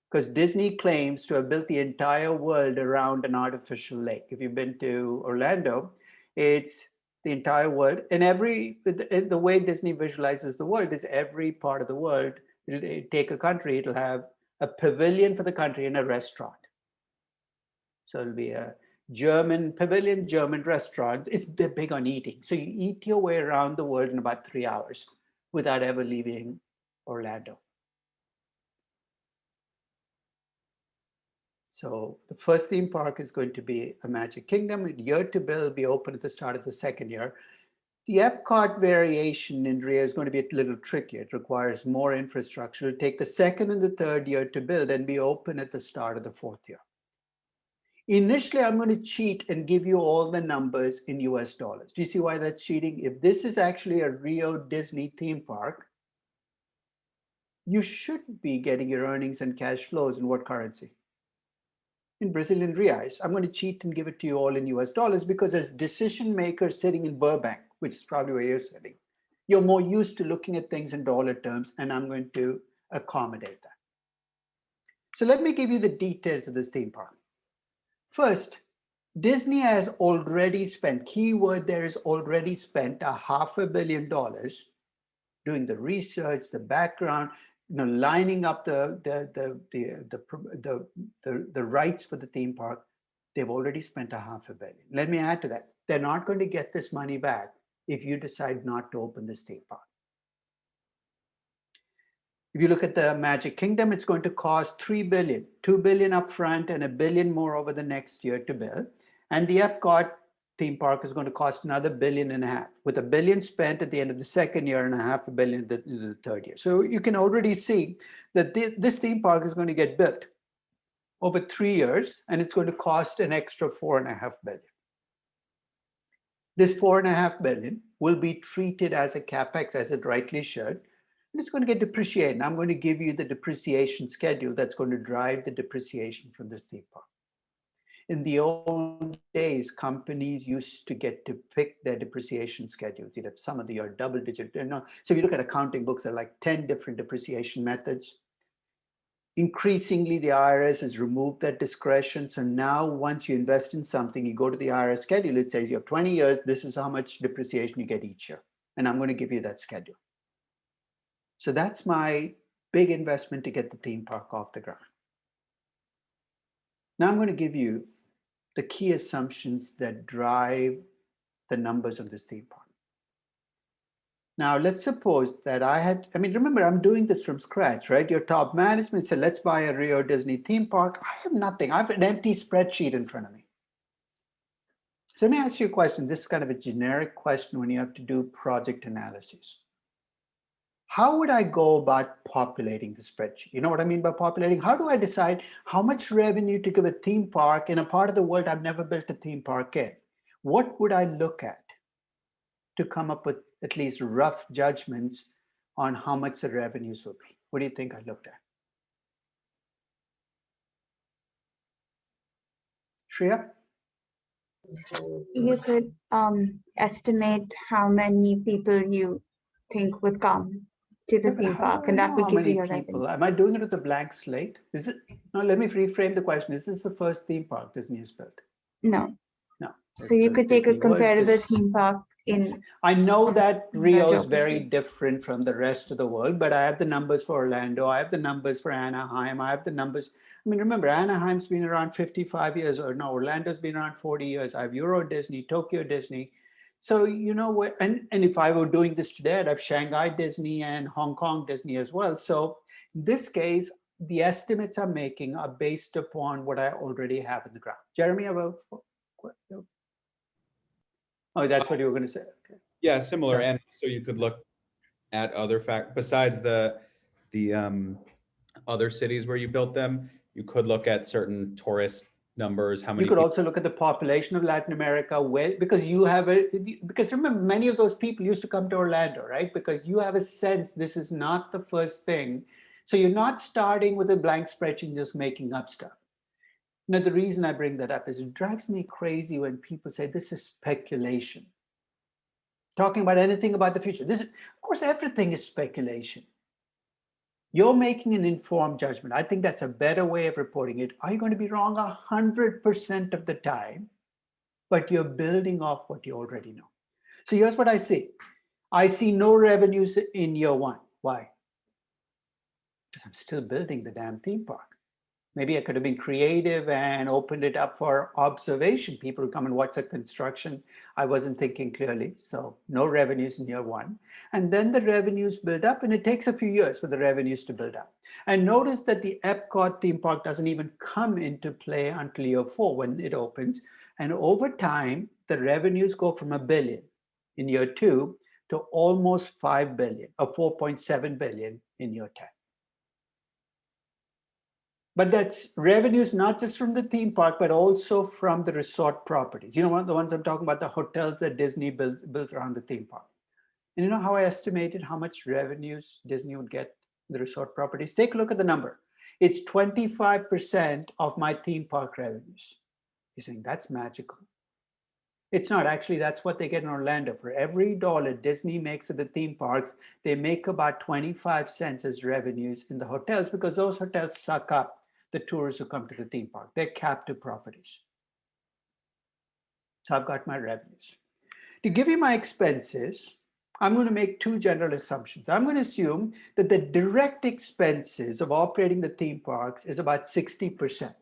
Because Disney claims to have built the entire world around an artificial lake. If you've been to Orlando, it's the entire world. And the way Disney visualizes the world is every part of the world, it'll take a country, it'll have a pavilion for the country and a restaurant. So it'll be a German pavilion, German restaurant. They're big on eating. So you eat your way around the world in about 3 hours without ever leaving Orlando. So the first theme park is going to be a Magic Kingdom. A year to build, be open at the start of the second year. The Epcot variation in Rio is going to be a little trickier. It requires more infrastructure. It'll take the second and the third year to build and be open at the start of the fourth year. Initially, I'm going to cheat and give you all the numbers in US dollars. Do you see why that's cheating? If this is actually a Rio Disney theme park, you should be getting your earnings and cash flows in what currency? In Brazilian reais. I'm going to cheat and give it to you all in US dollars because as decision makers sitting in Burbank, which is probably where you're sitting, you're more used to looking at things in dollar terms, and I'm going to accommodate that. So let me give you the details of this theme park. First, Disney has already spent, keyword there is already spent, $500 million doing the research, the background, lining up the rights for the theme park. They've already spent $500 million. Let me add to that. They're not going to get this money back if you decide not to open this theme park. If you look at the Magic Kingdom, it's going to cost $3 billion, $2 billion upfront and $1 billion more over the next year to build. And the Epcot theme park is going to cost another $1.5 billion, with $1 billion spent at the end of the second year and $500 million in the third year. So you can already see that this theme park is going to get built over 3 years, and it's going to cost an extra $4.5 billion. This $4.5 billion will be treated as a capex, as it rightly should, and it's going to get depreciated. And I'm going to give you the depreciation schedule that's going to drive the depreciation from this theme park. In the old days, companies used to get to pick their depreciation schedules. You'd have some of the double digit. So if you look at accounting books, there are like 10 different depreciation methods. Increasingly, the IRS has removed that discretion. So now once you invest in something, you go to the IRS schedule, it says you have 20 years, this is how much depreciation you get each year. And I'm going to give you that schedule. So that's my big investment to get the theme park off the ground. Now I'm going to give you the key assumptions that drive the numbers of this theme park. Now, let's suppose that remember, I'm doing this from scratch, right? Your top management said, let's buy a Rio Disney theme park. I have nothing. I have an empty spreadsheet in front of me. So let me ask you a question. This is kind of a generic question when you have to do project analysis. How would I go about populating the spreadsheet? You know what I mean by populating? How do I decide how much revenue to give a theme park in a part of the world I've never built a theme park in? What would I look at to come up with at least rough judgments on how much the revenues will be? What do you think I looked at? Shreya? You could estimate how many people you think would come to the theme park, and that would give you your revenue. Am I doing it with a blank slate? Is it? No, let me reframe the question. Is this the first theme park Disney has built? No. No. So you could take a comparable theme park in. I know that Rio is very different from the rest of the world, but I have the numbers for Orlando. I have the numbers for Anaheim. I have the numbers. I mean, remember, Anaheim's been around 55 years, or no, Orlando's been around 40 years. I have Euro Disney, Tokyo Disney. So, you know, what, and if I were doing this today, I'd have Shanghai Disney and Hong Kong Disney as well. So in this case, the estimates I'm making are based upon what I already have in the ground. Jeremy, oh, that's what you were going to say. Okay. Yeah, similar. And so you could look at other besides the other cities where you built them, you could look at certain tourist numbers. How many? You could also look at the population of Latin America, because remember, many of those people used to come to Orlando, right? Because you have a sense this is not the first thing. So you're not starting with a blank spreadsheet and just making up stuff. Now, the reason I bring that up is it drives me crazy when people say this is speculation. Talking about anything about the future. Of course, everything is speculation. You're making an informed judgment. I think that's a better way of reporting it. Are you going to be wrong 100% of the time? But you're building off what you already know. So here's what I see. I see no revenues in year one. Why? Because I'm still building the damn theme park. Maybe I could have been creative and opened it up for observation. People who come and watch the construction. I wasn't thinking clearly. So no revenues in year one. And then the revenues build up, and it takes a few years for the revenues to build up. And notice that the Epcot theme park doesn't even come into play until year 4 when it opens. And over time, the revenues go from $1 billion in year 2 to almost 5 billion or 4.7 billion in year 10. But that's revenues not just from the theme park, but also from the resort properties. You know, one of the ones I'm talking about, the hotels that Disney builds around the theme park. And you know how I estimated how much revenues Disney would get the resort properties? Take a look at the number. It's 25% of my theme park revenues. You're saying that's magical. It's not. Actually, that's what they get in Orlando. For every dollar Disney makes at the theme parks, they make about 25 cents as revenues in the hotels, because those hotels suck up the tourists who come to the theme park. They're captive properties. So I've got my revenues. To give you my expenses, I'm going to make two general assumptions. I'm going to assume that the direct expenses of operating the theme parks is about 60%.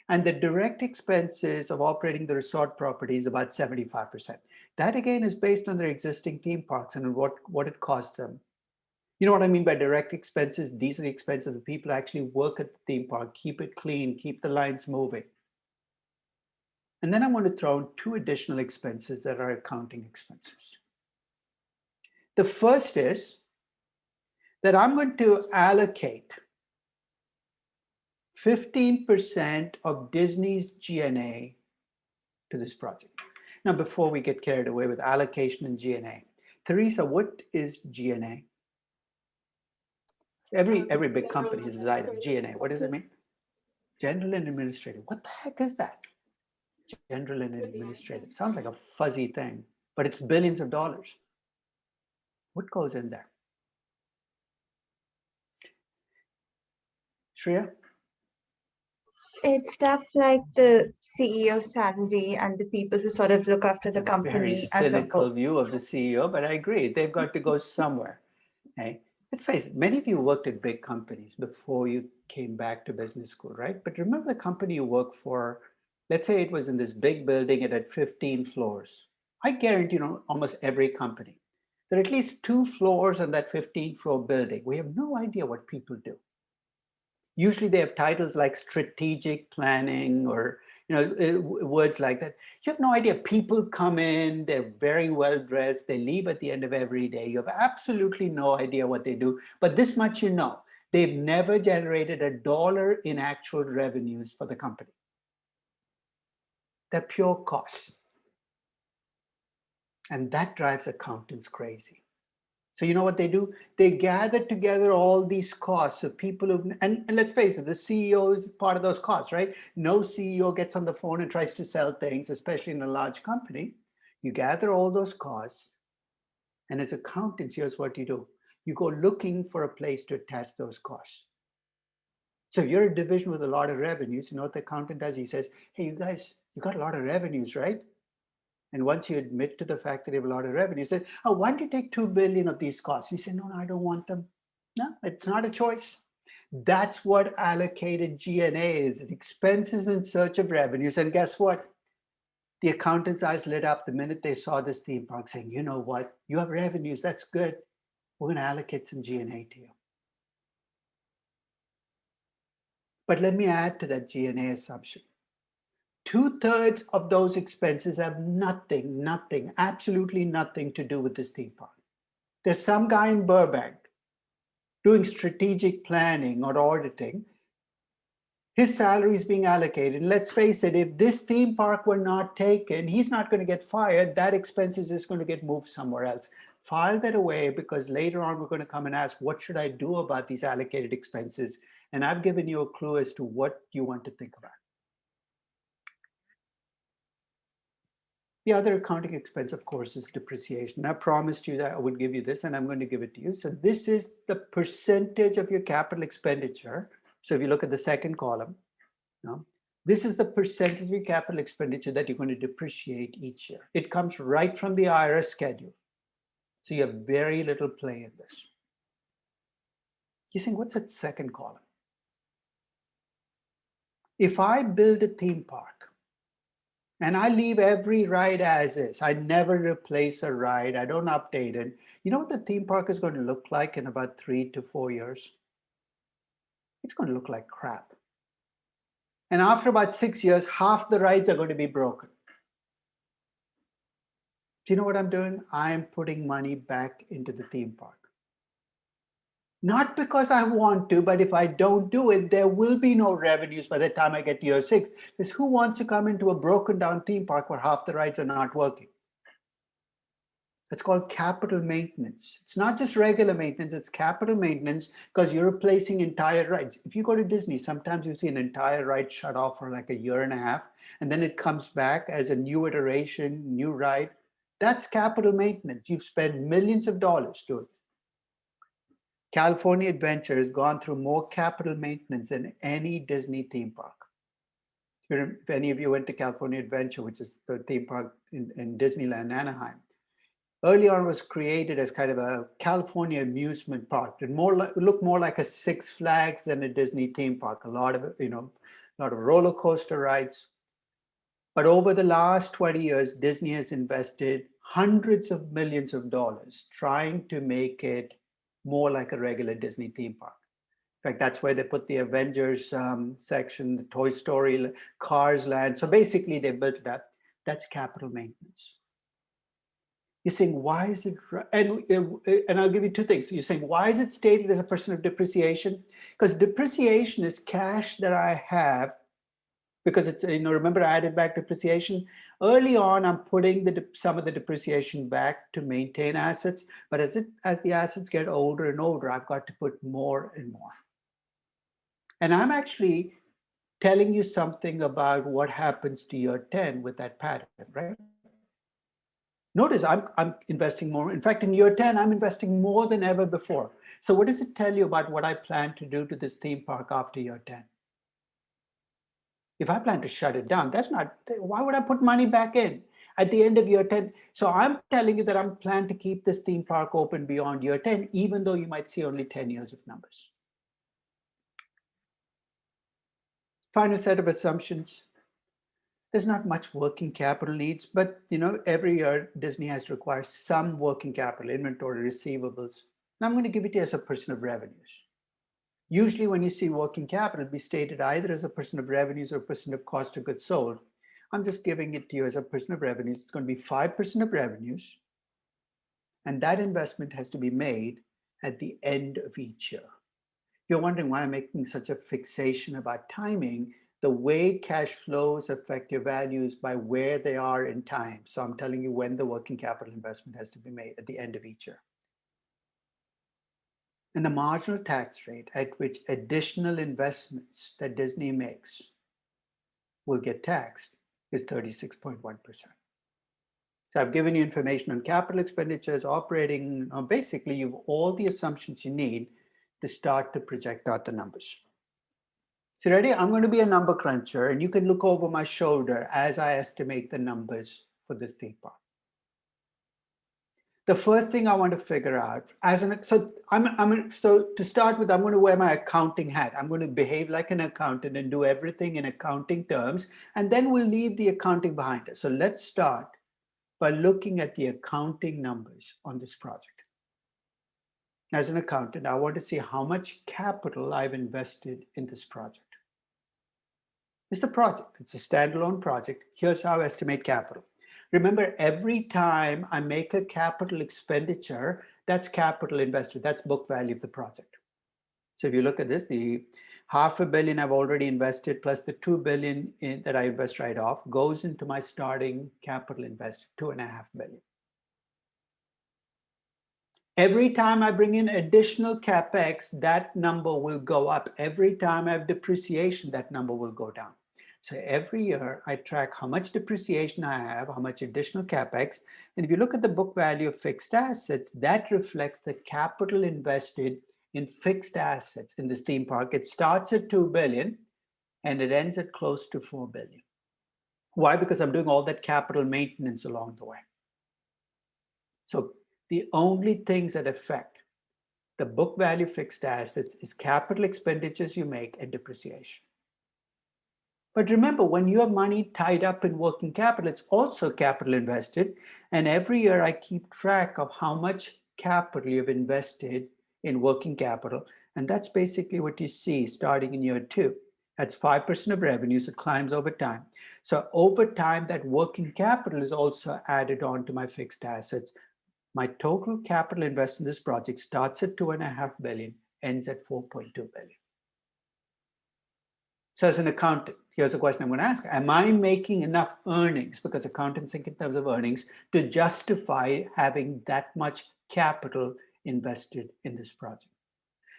And the direct expenses of operating the resort property is about 75%. That again is based on their existing theme parks and what it costs them. You know what I mean by direct expenses? These are the expenses of people who actually work at the theme park, keep it clean, keep the lines moving. And then I'm going to throw in two additional expenses that are accounting expenses. The first is that I'm going to allocate 15% of Disney's G&A to this project. Now, before we get carried away with allocation and G&A, Teresa, what is G&A? Every big company has this item, G&A. What does it mean? General and administrative. What the heck is that? General and administrative. Sounds like a fuzzy thing, but it's billions of dollars. What goes in there? Shreya? It's stuff like the CEO salary and the people who sort of look after the Very company as a cynical whole. view of the CEO, but I agree. They've got to go somewhere. Okay? Let's face it, many of you worked at big companies before you came back to business school, right? But remember the company you worked for, let's say it was in this big building, it had 15 floors. I guarantee almost every company, there are at least 2 floors on that 15-floor building. We have no idea what people do. Usually they have titles like strategic planning or words like that. You have no idea. People come in, they're very well dressed, they leave at the end of every day. You have absolutely no idea what they do. But this much you know, they've never generated $1 in actual revenues for the company. They're pure costs. And that drives accountants crazy. So you know what they do? They gather together all these costs of people who, and let's face it, the CEO is part of those costs, right? No CEO gets on the phone and tries to sell things, especially in a large company. You gather all those costs, and as accountants, here's what you do. You go looking for a place to attach those costs. So if you're a division with a lot of revenues, you know what the accountant does? He says, hey, you guys, you got a lot of revenues, right? And once you admit to the fact that you have a lot of revenue, you say, oh, why don't you take 2 billion of these costs? You say, no, I don't want them. No, it's not a choice. That's what allocated G&A is. It's expenses in search of revenues. And guess what? The accountant's eyes lit up the minute they saw this theme park saying, you know what? You have revenues. That's good. We're going to allocate some G&A to you. But let me add to that G&A assumption. 2/3 of those expenses have nothing, absolutely nothing to do with this theme park. There's some guy in Burbank doing strategic planning or auditing. His salary is being allocated. And let's face it, if this theme park were not taken, he's not going to get fired. That expense is just going to get moved somewhere else. File that away, because later on we're going to come and ask, what should I do about these allocated expenses? And I've given you a clue as to what you want to think about. The other accounting expense, of course, is depreciation. I promised you that I would give you this, and I'm going to give it to you. So this is the percentage of your capital expenditure. So if you look at the second column, this is the percentage of your capital expenditure that you're going to depreciate each year. It comes right from the IRS schedule. So you have very little play in this. You're saying, what's that second column? If I build a theme park, and I leave every ride as is. I never replace a ride. I don't update it. You know what the theme park is going to look like in about 3 to 4 years? It's going to look like crap. And after about 6 years, half the rides are going to be broken. Do you know what I'm doing? I'm putting money back into the theme park. Not because I want to, but if I don't do it, there will be no revenues by the time I get to year 6. Because who wants to come into a broken down theme park where half the rides are not working? It's called capital maintenance. It's not just regular maintenance, it's capital maintenance because you're replacing entire rides. If you go to Disney, sometimes you see an entire ride shut off for like a year and a half, and then it comes back as a new iteration, new ride. That's capital maintenance. You've spent millions of dollars doing it. California Adventure has gone through more capital maintenance than any Disney theme park. If any of you went to California Adventure, which is the theme park in Disneyland, Anaheim, early on was created as kind of a California amusement park. It looked more like a Six Flags than a Disney theme park. A lot of roller coaster rides. But over the last 20 years, Disney has invested hundreds of millions of dollars trying to make it more like a regular Disney theme park. In fact, that's where they put the Avengers section, the Toy Story, Cars Land. So basically, they built it up. That's capital maintenance. You're saying, why is it, and I'll give you two things. You're saying, why is it stated as a % of depreciation? Because depreciation is cash that I have, because it's, remember I added back depreciation. Early on, I'm putting some of the depreciation back to maintain assets, but as the assets get older and older, I've got to put more and more. And I'm actually telling you something about what happens to year 10 with that pattern, right? Notice I'm investing more. In fact, in year 10, I'm investing more than ever before. So what does it tell you about what I plan to do to this theme park after year 10? If I plan to shut it down, why would I put money back in at the end of year 10? So I'm telling you that I'm planning to keep this theme park open beyond year 10, even though you might see only 10 years of numbers. Final set of assumptions. There's not much working capital needs, but every year Disney has to require some working capital, inventory, receivables. And I'm going to give it to you as a % of revenues. Usually when you see working capital be stated either as a % of revenues or a % of cost of goods sold, I'm just giving it to you as a % of revenues. It's going to be 5% of revenues. And that investment has to be made at the end of each year. You're wondering why I'm making such a fixation about timing. The way cash flows affect your values by where they are in time. So I'm telling you when the working capital investment has to be made at the end of each year. And the marginal tax rate at which additional investments that Disney makes will get taxed is 36.1%. So I've given you information on capital expenditures, operating, basically you've all the assumptions you need to start to project out the numbers. So ready? I'm going to be a number cruncher, and you can look over my shoulder as I estimate the numbers for this theme park. The first thing I want to figure out, so to start with, I'm going to wear my accounting hat. I'm going to behave like an accountant and do everything in accounting terms, and then we'll leave the accounting behind us. So let's start by looking at the accounting numbers on this project. As an accountant, I want to see how much capital I've invested in this project. It's a project. It's a standalone project. Here's how I estimate capital. Remember, every time I make a capital expenditure, that's capital invested. That's book value of the project. So if you look at this, the $500 million I've already invested plus the $2 billion that I invest right off goes into my starting capital investment, $2.5 billion. Every time I bring in additional CapEx, that number will go up. Every time I have depreciation, that number will go down. So every year I track how much depreciation I have, how much additional CapEx. And if you look at the book value of fixed assets, that reflects the capital invested in fixed assets in this theme park. It starts at $2 billion and it ends at close to $4 billion. Why? Because I'm doing all that capital maintenance along the way. So the only things that affect the book value fixed assets is capital expenditures you make and depreciation. But remember, when you have money tied up in working capital, it's also capital invested. And every year I keep track of how much capital you've invested in working capital. And that's basically what you see starting in year 2. That's 5% of revenues. It climbs over time. So over time, that working capital is also added on to my fixed assets. My total capital invested in this project starts at 2.5 billion, ends at 4.2 billion. So as an accountant, here's a question I'm going to ask. Am I making enough earnings, because accountants think in terms of earnings, to justify having that much capital invested in this project?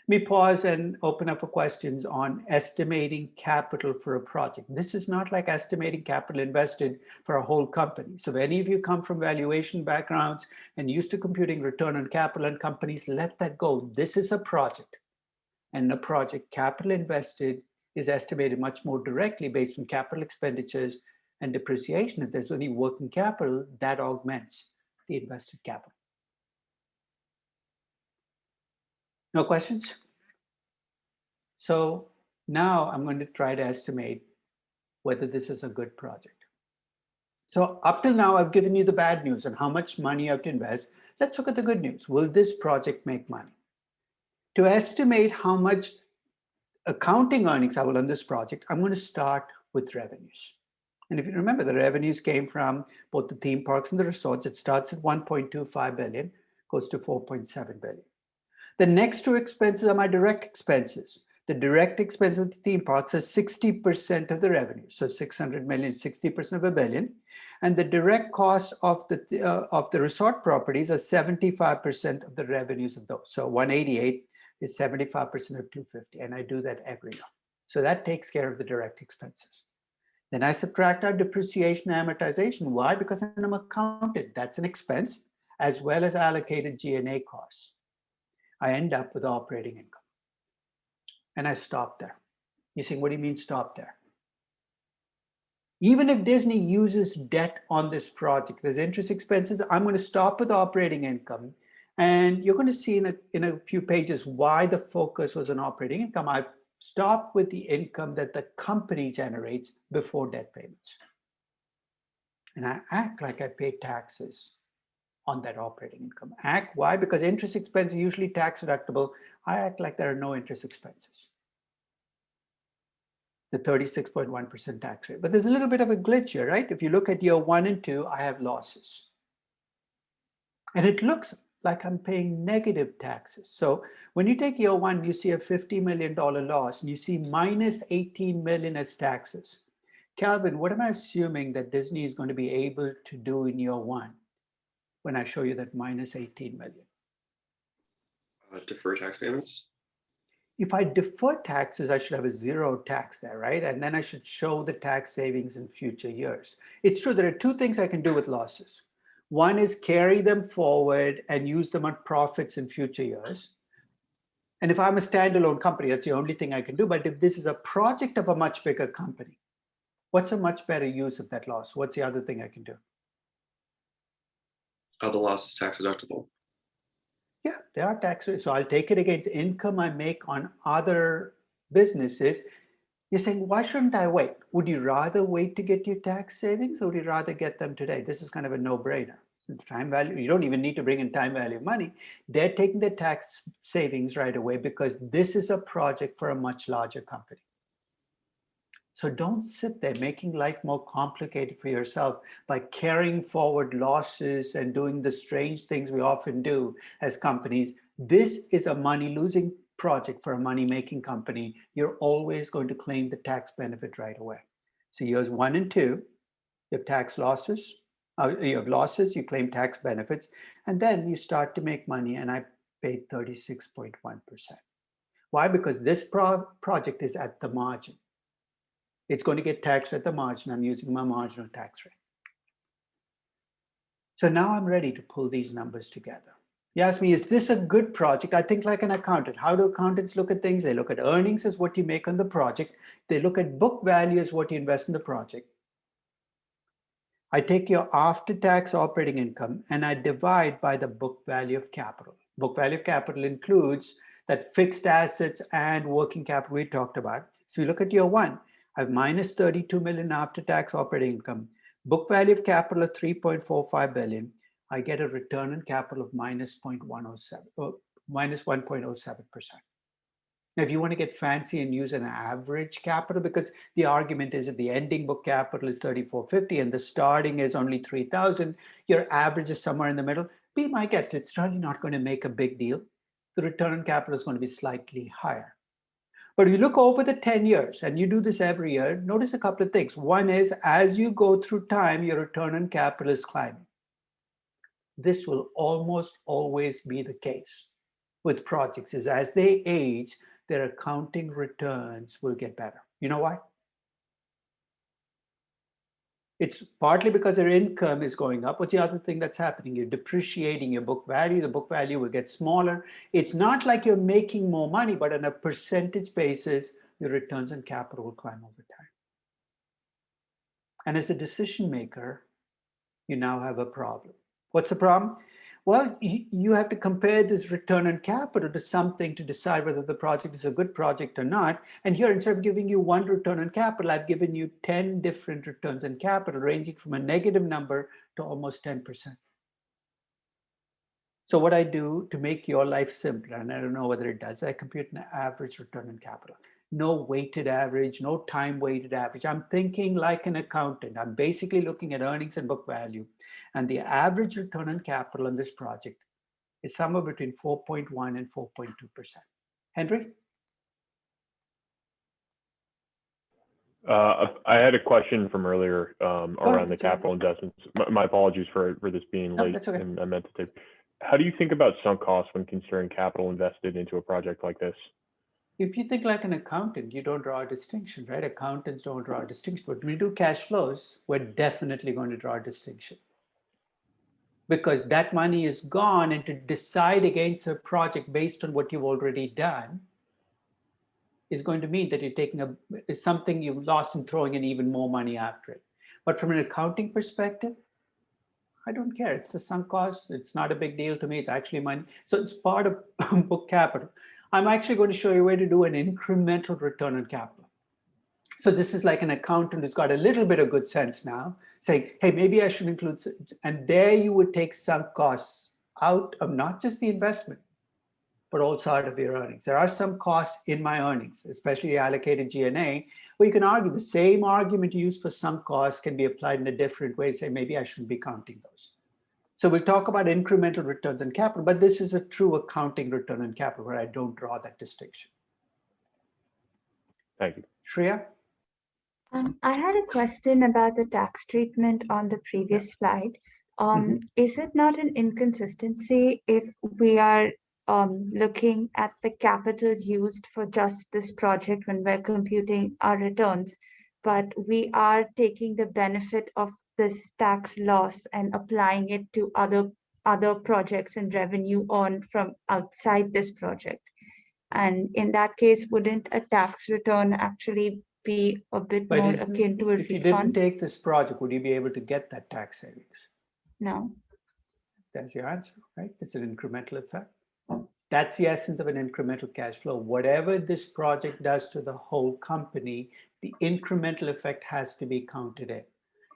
Let me pause and open up for questions on estimating capital for a project. This is not like estimating capital invested for a whole company. So if any of you come from valuation backgrounds and used to computing return on capital in companies, let that go. This is a project. And the project capital invested is estimated much more directly based on capital expenditures and depreciation. If there's only working capital, that augments the invested capital. No questions? So now I'm going to try to estimate whether this is a good project. So up till now, I've given you the bad news on how much money you have to invest. Let's look at the good news. Will this project make money? To estimate how much accounting earnings I will on this project, I'm going to start with revenues. And if you remember, the revenues came from both the theme parks and the resorts. It starts at 1.25 billion, goes to 4.7 billion. The next two expenses are my direct expenses. The direct expense of the theme parks is 60% of the revenue. So 600 million, 60% of a billion. And the direct costs of the resort properties are 75% of the revenues of those. So 188 is 75% of 250. And I do that every year. So that takes care of the direct expenses. Then I subtract out depreciation and amortization. Why? Because I'm an accountant. That's an expense, as well as allocated G&A costs. I end up with operating income. And I stop there. You're saying, what do you mean stop there? Even if Disney uses debt on this project, there's interest expenses, I'm going to stop with operating income. And you're going to see in a few pages why the focus was on operating income. I've stopped with the income that the company generates before debt payments. And I act like I pay taxes on that operating income. Why? Because interest expenses are usually tax deductible. I act like there are no interest expenses. The 36.1% tax rate. But there's a little bit of a glitch here, right? If you look at year 1 and 2, I have losses. And it looks like I'm paying negative taxes. So when you take year 1, you see a $50 million loss, and you see minus 18 million as taxes. Calvin, what am I assuming that Disney is going to be able to do in year 1? When I show you that minus 18 million? Defer tax payments? If I defer taxes, I should have a zero tax there, right? And then I should show the tax savings in future years. It's true, there are two things I can do with losses. One is carry them forward and use them on profits in future years. And if I'm a standalone company, that's the only thing I can do. But if this is a project of a much bigger company, what's a much better use of that loss? What's the other thing I can do? The loss is tax deductible. Yeah, there are tax rates. So I'll take it against income I make on other businesses. You're saying, why shouldn't I wait? Would you rather wait to get your tax savings, or would you rather get them today? This is kind of a no-brainer. Time value, you don't even need to bring in time value of money. They're taking the tax savings right away because this is a project for a much larger company. So don't sit there making life more complicated for yourself by carrying forward losses and doing the strange things we often do as companies. This is a money-losing project for a money-making company. You're always going to claim the tax benefit right away. So years 1 and 2, you have tax losses. You have losses, you claim tax benefits, and then you start to make money, and I paid 36.1%. Why? Because this project is at the margin. It's going to get taxed at the margin. I'm using my marginal tax rate. So now I'm ready to pull these numbers together. You ask me, is this a good project? I think like an accountant. How do accountants look at things? They look at earnings as what you make on the project. They look at book value as what you invest in the project. I take your after-tax operating income and I divide by the book value of capital. Book value of capital includes that fixed assets and working capital we talked about. So we look at year 1. I have minus 32 million after-tax operating income, book value of capital of 3.45 billion. I get a return on capital of minus 1.07%. Now, if you want to get fancy and use an average capital, because the argument is if the ending book capital is 3,450 and the starting is only 3,000, your average is somewhere in the middle. Be my guest, it's certainly not going to make a big deal. The return on capital is going to be slightly higher. But if you look over the 10 years, and you do this every year, notice a couple of things. One is, as you go through time, your return on capital is climbing. This will almost always be the case with projects, is as they age, their accounting returns will get better. You know why? It's partly because their income is going up. What's the other thing that's happening? You're depreciating your book value. The book value will get smaller. It's not like you're making more money, but on a percentage basis, your returns on capital will climb over time. And as a decision maker, you now have a problem. What's the problem? Well, you have to compare this return on capital to something to decide whether the project is a good project or not. And here, instead of giving you one return on capital, I've given you 10 different returns on capital, ranging from a negative number to almost 10%. So what I do to make your life simpler, and I don't know whether it does, I compute an average return on capital. No weighted average, no time weighted average. I'm thinking like an accountant. I'm basically looking at earnings and book value. And the average return on capital on this project is somewhere between 4.1 and 4.2%. Henry? I had a question from earlier around the capital investments. My apologies for this being late, that's okay. and I meant to take. How do you think about sunk costs when considering capital invested into a project like this? If you think like an accountant, you don't draw a distinction, right? Accountants don't draw a distinction. But when we do cash flows, we're definitely going to draw a distinction. Because that money is gone, and to decide against a project based on what you've already done is going to mean that you're taking something you've lost and throwing in even more money after it. But from an accounting perspective, I don't care. It's a sunk cost. It's not a big deal to me. It's actually money. So it's part of book capital. I'm actually going to show you a way to do an incremental return on capital. So this is like an accountant who's got a little bit of good sense now, saying, hey, maybe I should include, and there you would take sunk costs out of not just the investment, but also out of your earnings. There are some costs in my earnings, especially allocated G&A, where you can argue the same argument you use for sunk costs can be applied in a different way, say maybe I shouldn't be counting those. So we'll talk about incremental returns on capital, but this is a true accounting return on capital where I don't draw that distinction. Thank you. Shreya? I had a question about the tax treatment on the previous slide. Is it not an inconsistency if we are looking at the capital used for just this project when we're computing our returns, but we are taking the benefit of this tax loss and applying it to other projects and revenue earned from outside this project? And in that case, wouldn't a tax return actually be a bit more akin to a refund? If you didn't take this project, would you be able to get that tax savings? No. That's your answer, right? It's an incremental effect. That's the essence of an incremental cash flow. Whatever this project does to the whole company, the incremental effect has to be counted in.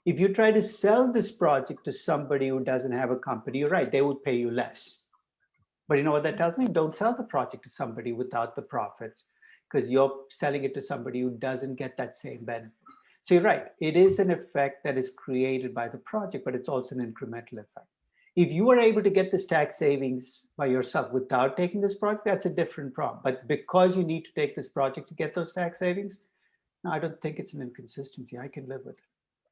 If you try to sell this project to somebody who doesn't have a company, you're right, they would pay you less. But you know what that tells me? Don't sell the project to somebody without the profits, because you're selling it to somebody who doesn't get that same benefit. So you're right, it is an effect that is created by the project, but it's also an incremental effect. If you are able to get this tax savings by yourself without taking this project, that's a different problem. But because you need to take this project to get those tax savings, no, I don't think it's an inconsistency. I can live with it.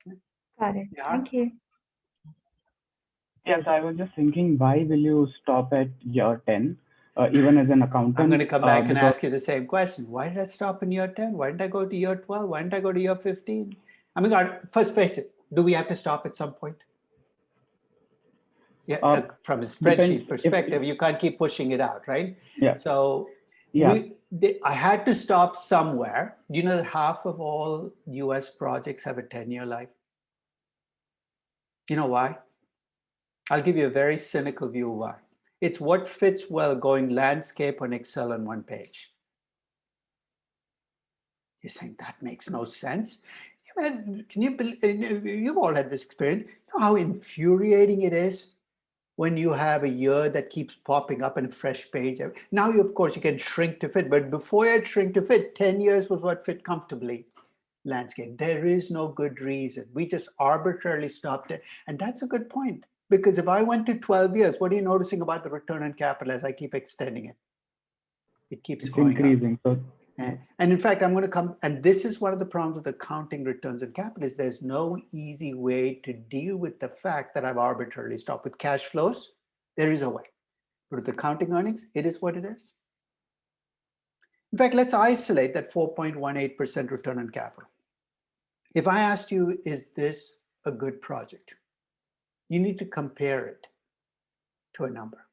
Okay. Got it. Thank you. Yes, I was just thinking, why will you stop at year 10, even as an accountant? I'm going to come back and ask you the same question. Why did I stop in year 10? Why didn't I go to year 12? Why didn't I go to year 15? I mean, first face it, do we have to stop at some point? Yeah, from a spreadsheet perspective, you can't keep pushing it out, right? Yeah. So I had to stop somewhere. Do you know that half of all US projects have a 10-year life? You know why? I'll give you a very cynical view of why. It's what fits well going landscape on Excel on one page. You're saying that makes no sense? Can you believe, you've all had this experience. You know how infuriating it is when you have a year that keeps popping up in a fresh page. Now, of course, you can shrink to fit, but before you had shrink to fit, 10 years was what fit comfortably landscape. There is no good reason. We just arbitrarily stopped it. And that's a good point, because if I went to 12 years, what are you noticing about the return on capital as I keep extending it? It keeps It's going increasing. up. So And in fact, I'm going to come, and this is one of the problems with accounting returns on capital is there's no easy way to deal with the fact that I've arbitrarily stopped. With cash flows, there is a way. But with accounting earnings, it is what it is. In fact, let's isolate that 4.18% return on capital. If I asked you, is this a good project? You need to compare it to a number.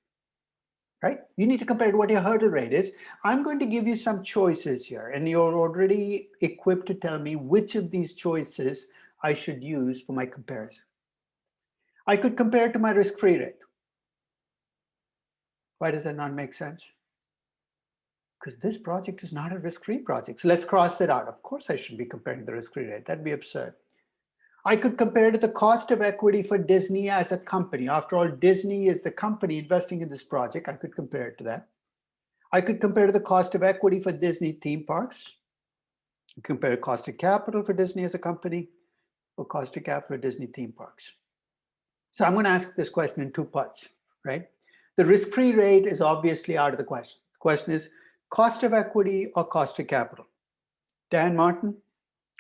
Right? You need to compare what your hurdle rate is. I'm going to give you some choices here, and you're already equipped to tell me which of these choices I should use for my comparison. I could compare it to my risk-free rate. Why does that not make sense? Because this project is not a risk-free project. So let's cross that out. Of course, I should be comparing the risk-free rate. That'd be absurd. I could compare it to the cost of equity for Disney as a company. After all, Disney is the company investing in this project. I could compare it to that. I could compare to the cost of equity for Disney theme parks, compare cost of capital for Disney as a company, or cost of capital for Disney theme parks. So I'm going to ask this question in two parts, right? The risk-free rate is obviously out of the question. The question is cost of equity or cost of capital? Dan Martin,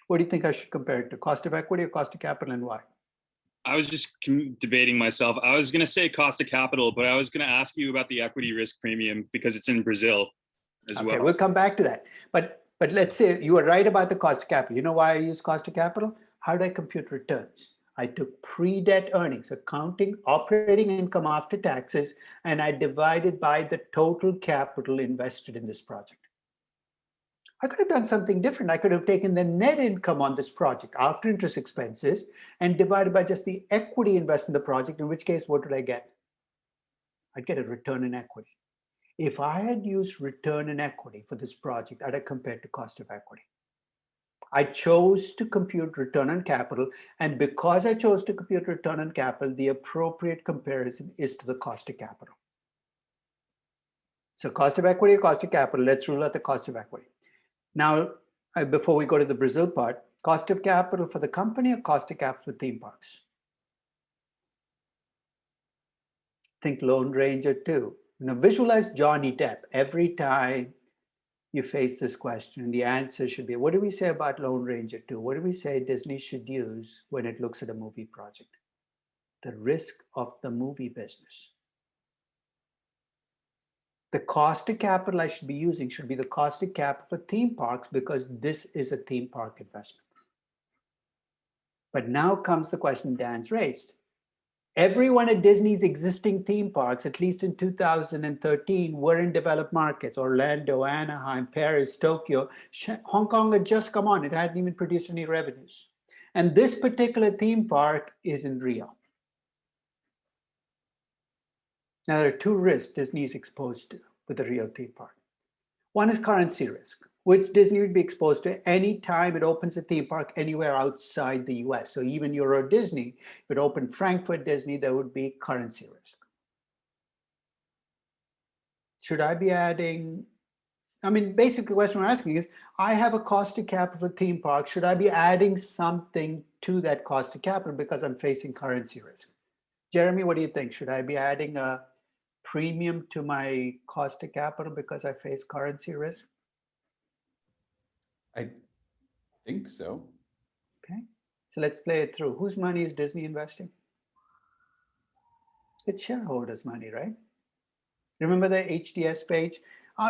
what do you think I should compare it to? Cost of equity or cost of capital, and why? I was just debating myself. I was going to say cost of capital, but I was going to ask you about the equity risk premium because it's in Brazil as well. Okay, we'll come back to that. But let's say you were right about the cost of capital. You know why I use cost of capital? How did I compute returns? I took pre-debt earnings, accounting operating income after taxes, and I divided by the total capital invested in this project. I could have done something different. I could have taken the net income on this project after interest expenses and divided by just the equity invested in the project, in which case, what would I get? I'd get a return on equity. If I had used return on equity for this project, I'd have compared to cost of equity. I chose to compute return on capital, and because I chose to compute return on capital, the appropriate comparison is to the cost of capital. So cost of equity or cost of capital, let's rule out the cost of equity. Now, before we go to the Brazil part, cost of capital for the company or cost of capital for theme parks? Think Lone Ranger 2. Now visualize Johnny Depp every time you face this question. The answer should be, what do we say about Lone Ranger 2? What do we say Disney should use when it looks at a movie project? The risk of the movie business. The cost of capital I should be using should be the cost of capital for theme parks, because this is a theme park investment. But now comes the question Dan's raised. Everyone at Disney's existing theme parks, at least in 2013, were in developed markets: Orlando, Anaheim, Paris, Tokyo. Hong Kong had just come on. It hadn't even produced any revenues. And this particular theme park is in Rio. Now, there are two risks Disney is exposed to with the Rio theme park. One is currency risk, which Disney would be exposed to any time it opens a theme park anywhere outside the US. So even Euro Disney, if it opened Frankfurt Disney, there would be currency risk. Should I be adding, basically the question we're asking is, I have a cost of capital for theme park. Should I be adding something to that cost of capital because I'm facing currency risk? Jeremy, what do you think? Should I be adding a premium to my cost of capital because I face currency risk? I think so. Okay, so let's play it through. Whose money is Disney investing? It's shareholders' money, right? Remember the HDS page?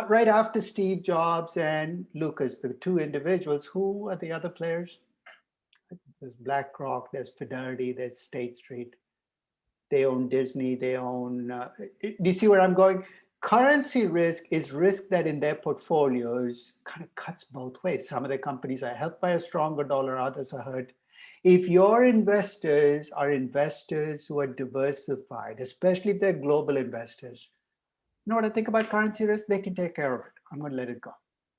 Right after Steve Jobs and Lucas, the two individuals, who are the other players? There's BlackRock, there's Fidelity, there's State Street. They own Disney, they own, do you see where I'm going? Currency risk is risk that in their portfolios kind of cuts both ways. Some of the companies are helped by a stronger dollar, others are hurt. If your investors are investors who are diversified, especially if they're global investors, you know what I think about currency risk? They can take care of it. I'm going to let it go.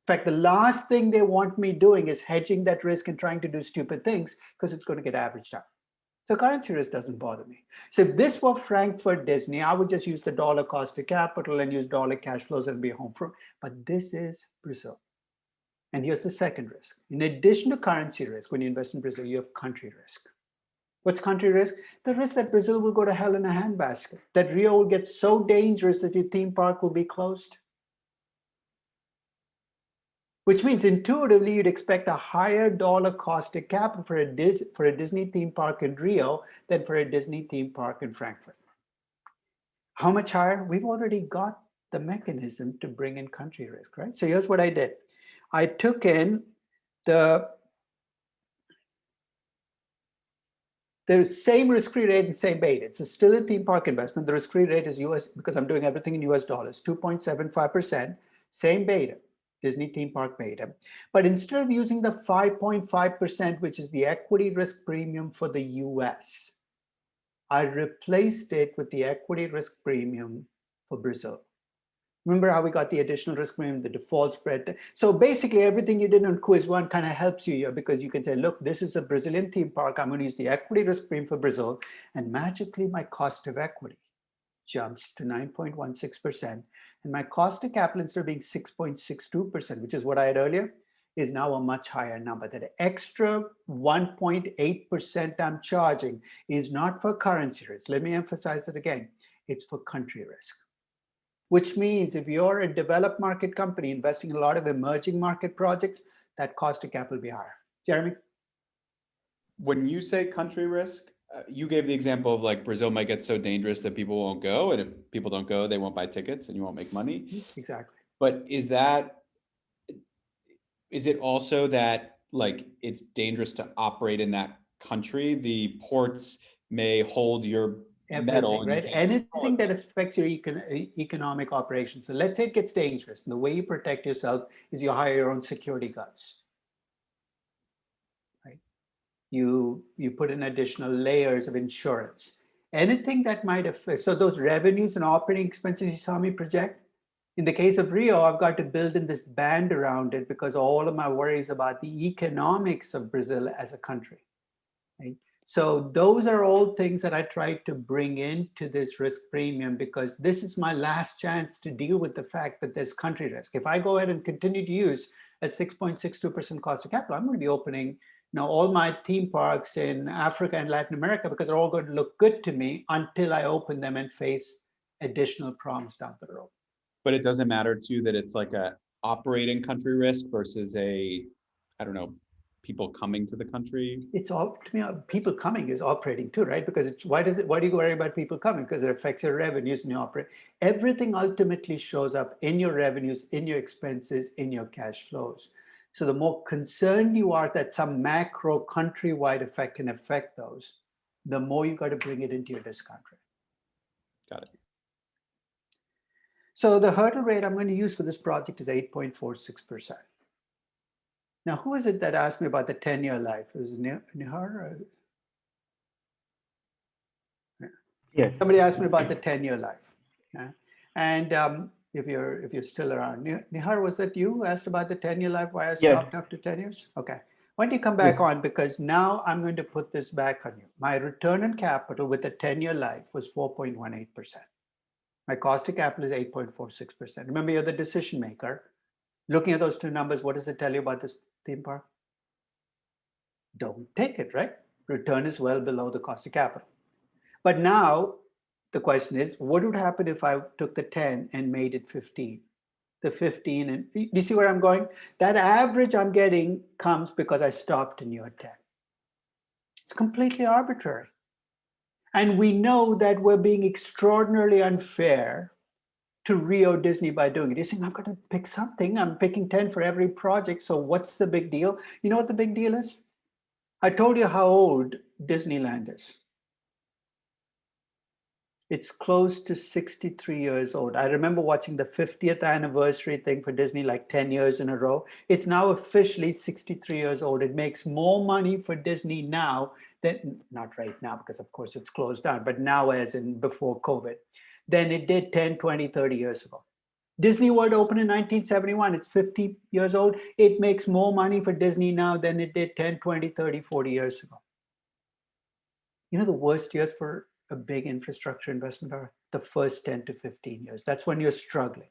In fact, the last thing they want me doing is hedging that risk and trying to do stupid things, because it's going to get averaged out. So currency risk doesn't bother me. So if this were Frankfurt Disney, I would just use the dollar cost of capital and use dollar cash flows and be home front. But this is Brazil. And here's the second risk. In addition to currency risk, when you invest in Brazil, you have country risk. What's country risk? The risk that Brazil will go to hell in a handbasket, that Rio will get so dangerous that your theme park will be closed. Which means intuitively you'd expect a higher dollar cost of capital for a Disney theme park in Rio than for a Disney theme park in Frankfurt. How much higher? We've already got the mechanism to bring in country risk, right? So here's what I did. I took in the same risk-free rate and same beta. It's still a theme park investment. The risk-free rate is US, because I'm doing everything in US dollars, 2.75%, same beta, Disney theme park beta. But instead of using the 5.5%, which is the equity risk premium for the US, I replaced it with the equity risk premium for Brazil. Remember how we got the additional risk premium, the default spread. So basically everything you did on quiz one kind of helps you here, because you can say, look, this is a Brazilian theme park. I'm going to use the equity risk premium for Brazil, and magically my cost of equity jumps to 9.16%. And my cost of capital, instead of being 6.62%, which is what I had earlier, is now a much higher number. That extra 1.8% I'm charging is not for currency risk. Let me emphasize that again. It's for country risk. Which means if you're a developed market company investing in a lot of emerging market projects, that cost of capital will be higher. Jeremy? When you say country risk, you gave the example of like Brazil might get so dangerous that people won't go. And if people don't go, they won't buy tickets and you won't make money. Exactly. But is it also that like it's dangerous to operate in that country? The ports may hold your metal, Everything, right? Anything that affects your economic operations. So let's say it gets dangerous, and the way you protect yourself is you hire your own security guards, right? You put in additional layers of insurance. Anything that might affect, so those revenues and operating expenses you saw me project, in the case of Rio, I've got to build in this band around it because all of my worries about the economics of Brazil as a country, right? So those are all things that I try to bring into this risk premium, because this is my last chance to deal with the fact that there's country risk. If I go ahead and continue to use a 6.62% cost of capital, I'm going to be opening all my theme parks in Africa and Latin America because they're all going to look good to me until I open them and face additional problems down the road. but it doesn't matter too that it's like a operating country risk versus I don't know, people coming to the country. It's all, to me, people coming is operating too, right? Because why do you worry about people coming? Because it affects your revenues and your everything ultimately shows up in your revenues, in your expenses, in your cash flows. So the more concerned you are that some macro countrywide effect can affect those, the more you got to bring it into your discount rate. Got it. So the hurdle rate I'm going to use for this project is 8.46%. Now, who is it that asked me about the 10-year life? Was it Nihar? Yes. Somebody asked me about the 10-year life. Yeah? And if you're still around, Nihar, was that you who asked about the 10-year life? Why I stopped after 10 years? Okay. Why don't you come back on? Because now I'm going to put this back on you. My return on capital with a 10-year life was 4.18%. My cost of capital is 8.46%. Remember, you're the decision maker. Looking at those two numbers, what does it tell you about this theme park? Don't take it, right? Return is well below the cost of capital. But now the question is, what would happen if I took the 10 and made it 15? The 15, and do you see where I'm going? That average I'm getting comes because I stopped in year 10. It's completely arbitrary. And we know that we're being extraordinarily unfair to Rio Disney by doing it. You're saying, I'm going to pick something. I'm picking 10 for every project. So what's the big deal? You know what the big deal is? I told you how old Disneyland is. It's close to 63 years old. I remember watching the 50th anniversary thing for Disney like 10 years in a row. It's now officially 63 years old. It makes more money for Disney now than, not right now, because of course it's closed down, but now as in before COVID, than it did 10, 20, 30 years ago. Disney World opened in 1971. It's 50 years old. It makes more money for Disney now than it did 10, 20, 30, 40 years ago. You know, the worst years for a big infrastructure investment are the first 10 to 15 years. That's when you're struggling.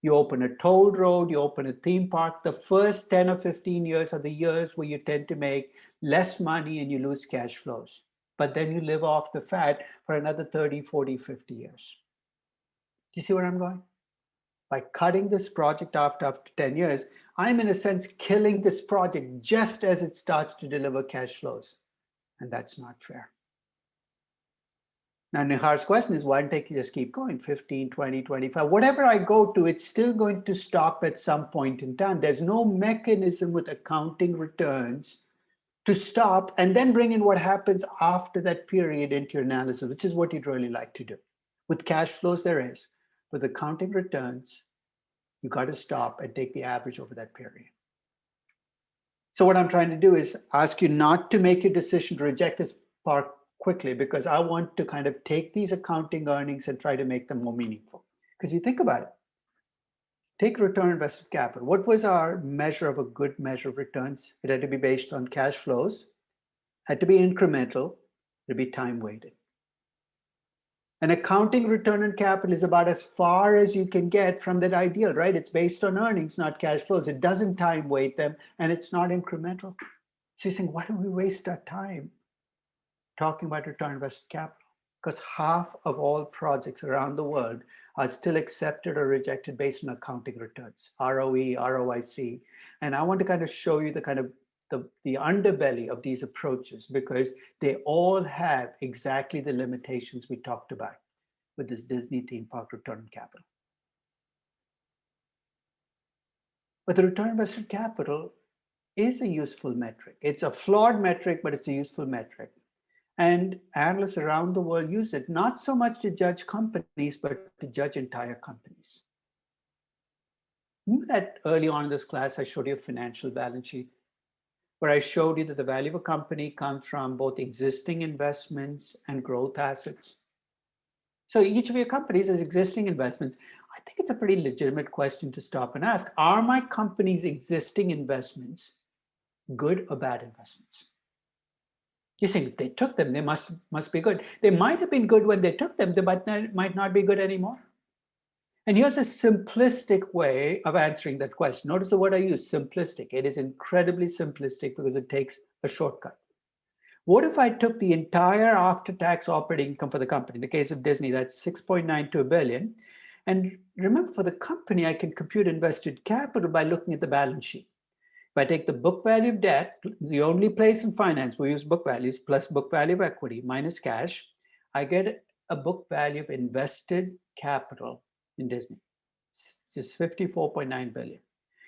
You open a toll road, you open a theme park. The first 10 or 15 years are the years where you tend to make less money and you lose cash flows. But then you live off the fat for another 30, 40, 50 years. Do you see where I'm going? By cutting this project after 10 years, I'm in a sense killing this project just as it starts to deliver cash flows. And that's not fair. Now, Nihar's question is, why don't you just keep going? 15, 20, 25, whatever I go to, it's still going to stop at some point in time. There's no mechanism with accounting returns to stop and then bring in what happens after that period into your analysis, which is what you'd really like to do. With cash flows, there is. With accounting returns, you got to stop and take the average over that period. So what I'm trying to do is ask you not to make your decision to reject this part quickly, because I want to kind of take these accounting earnings and try to make them more meaningful. Because you think about it, take return on invested capital. What was our measure of a good measure of returns? It had to be based on cash flows, had to be incremental, it had to be time weighted. An accounting return on capital is about as far as you can get from that ideal, right? It's based on earnings, not cash flows. It doesn't time weight them, and it's not incremental. So you're saying, why do we waste our time talking about return on invested capital? Because half of all projects around the world are still accepted or rejected based on accounting returns, ROE, ROIC. And I want to kind of show you the kind of the underbelly of these approaches, because they all have exactly the limitations we talked about with this Disney theme park return on capital. But the return on invested capital is a useful metric. It's a flawed metric, but it's a useful metric. And analysts around the world use it, not so much to judge companies, but to judge entire companies. Remember that early on in this class, I showed you a financial balance sheet, where I showed you that the value of a company comes from both existing investments and growth assets. So each of your companies has existing investments. I think it's a pretty legitimate question to stop and ask, are my company's existing investments good or bad investments? You're saying if they took them, they must be good. They might have been good when they took them, they might not be good anymore. And here's a simplistic way of answering that question. Notice the word I use, simplistic. It is incredibly simplistic because it takes a shortcut. What if I took the entire after-tax operating income for the company? In the case of Disney, that's $6.92 billion. And remember, for the company, I can compute invested capital by looking at the balance sheet. If I take the book value of debt, the only place in finance we use book values, plus book value of equity minus cash, I get a book value of invested capital in Disney. It's just $54.9 billion.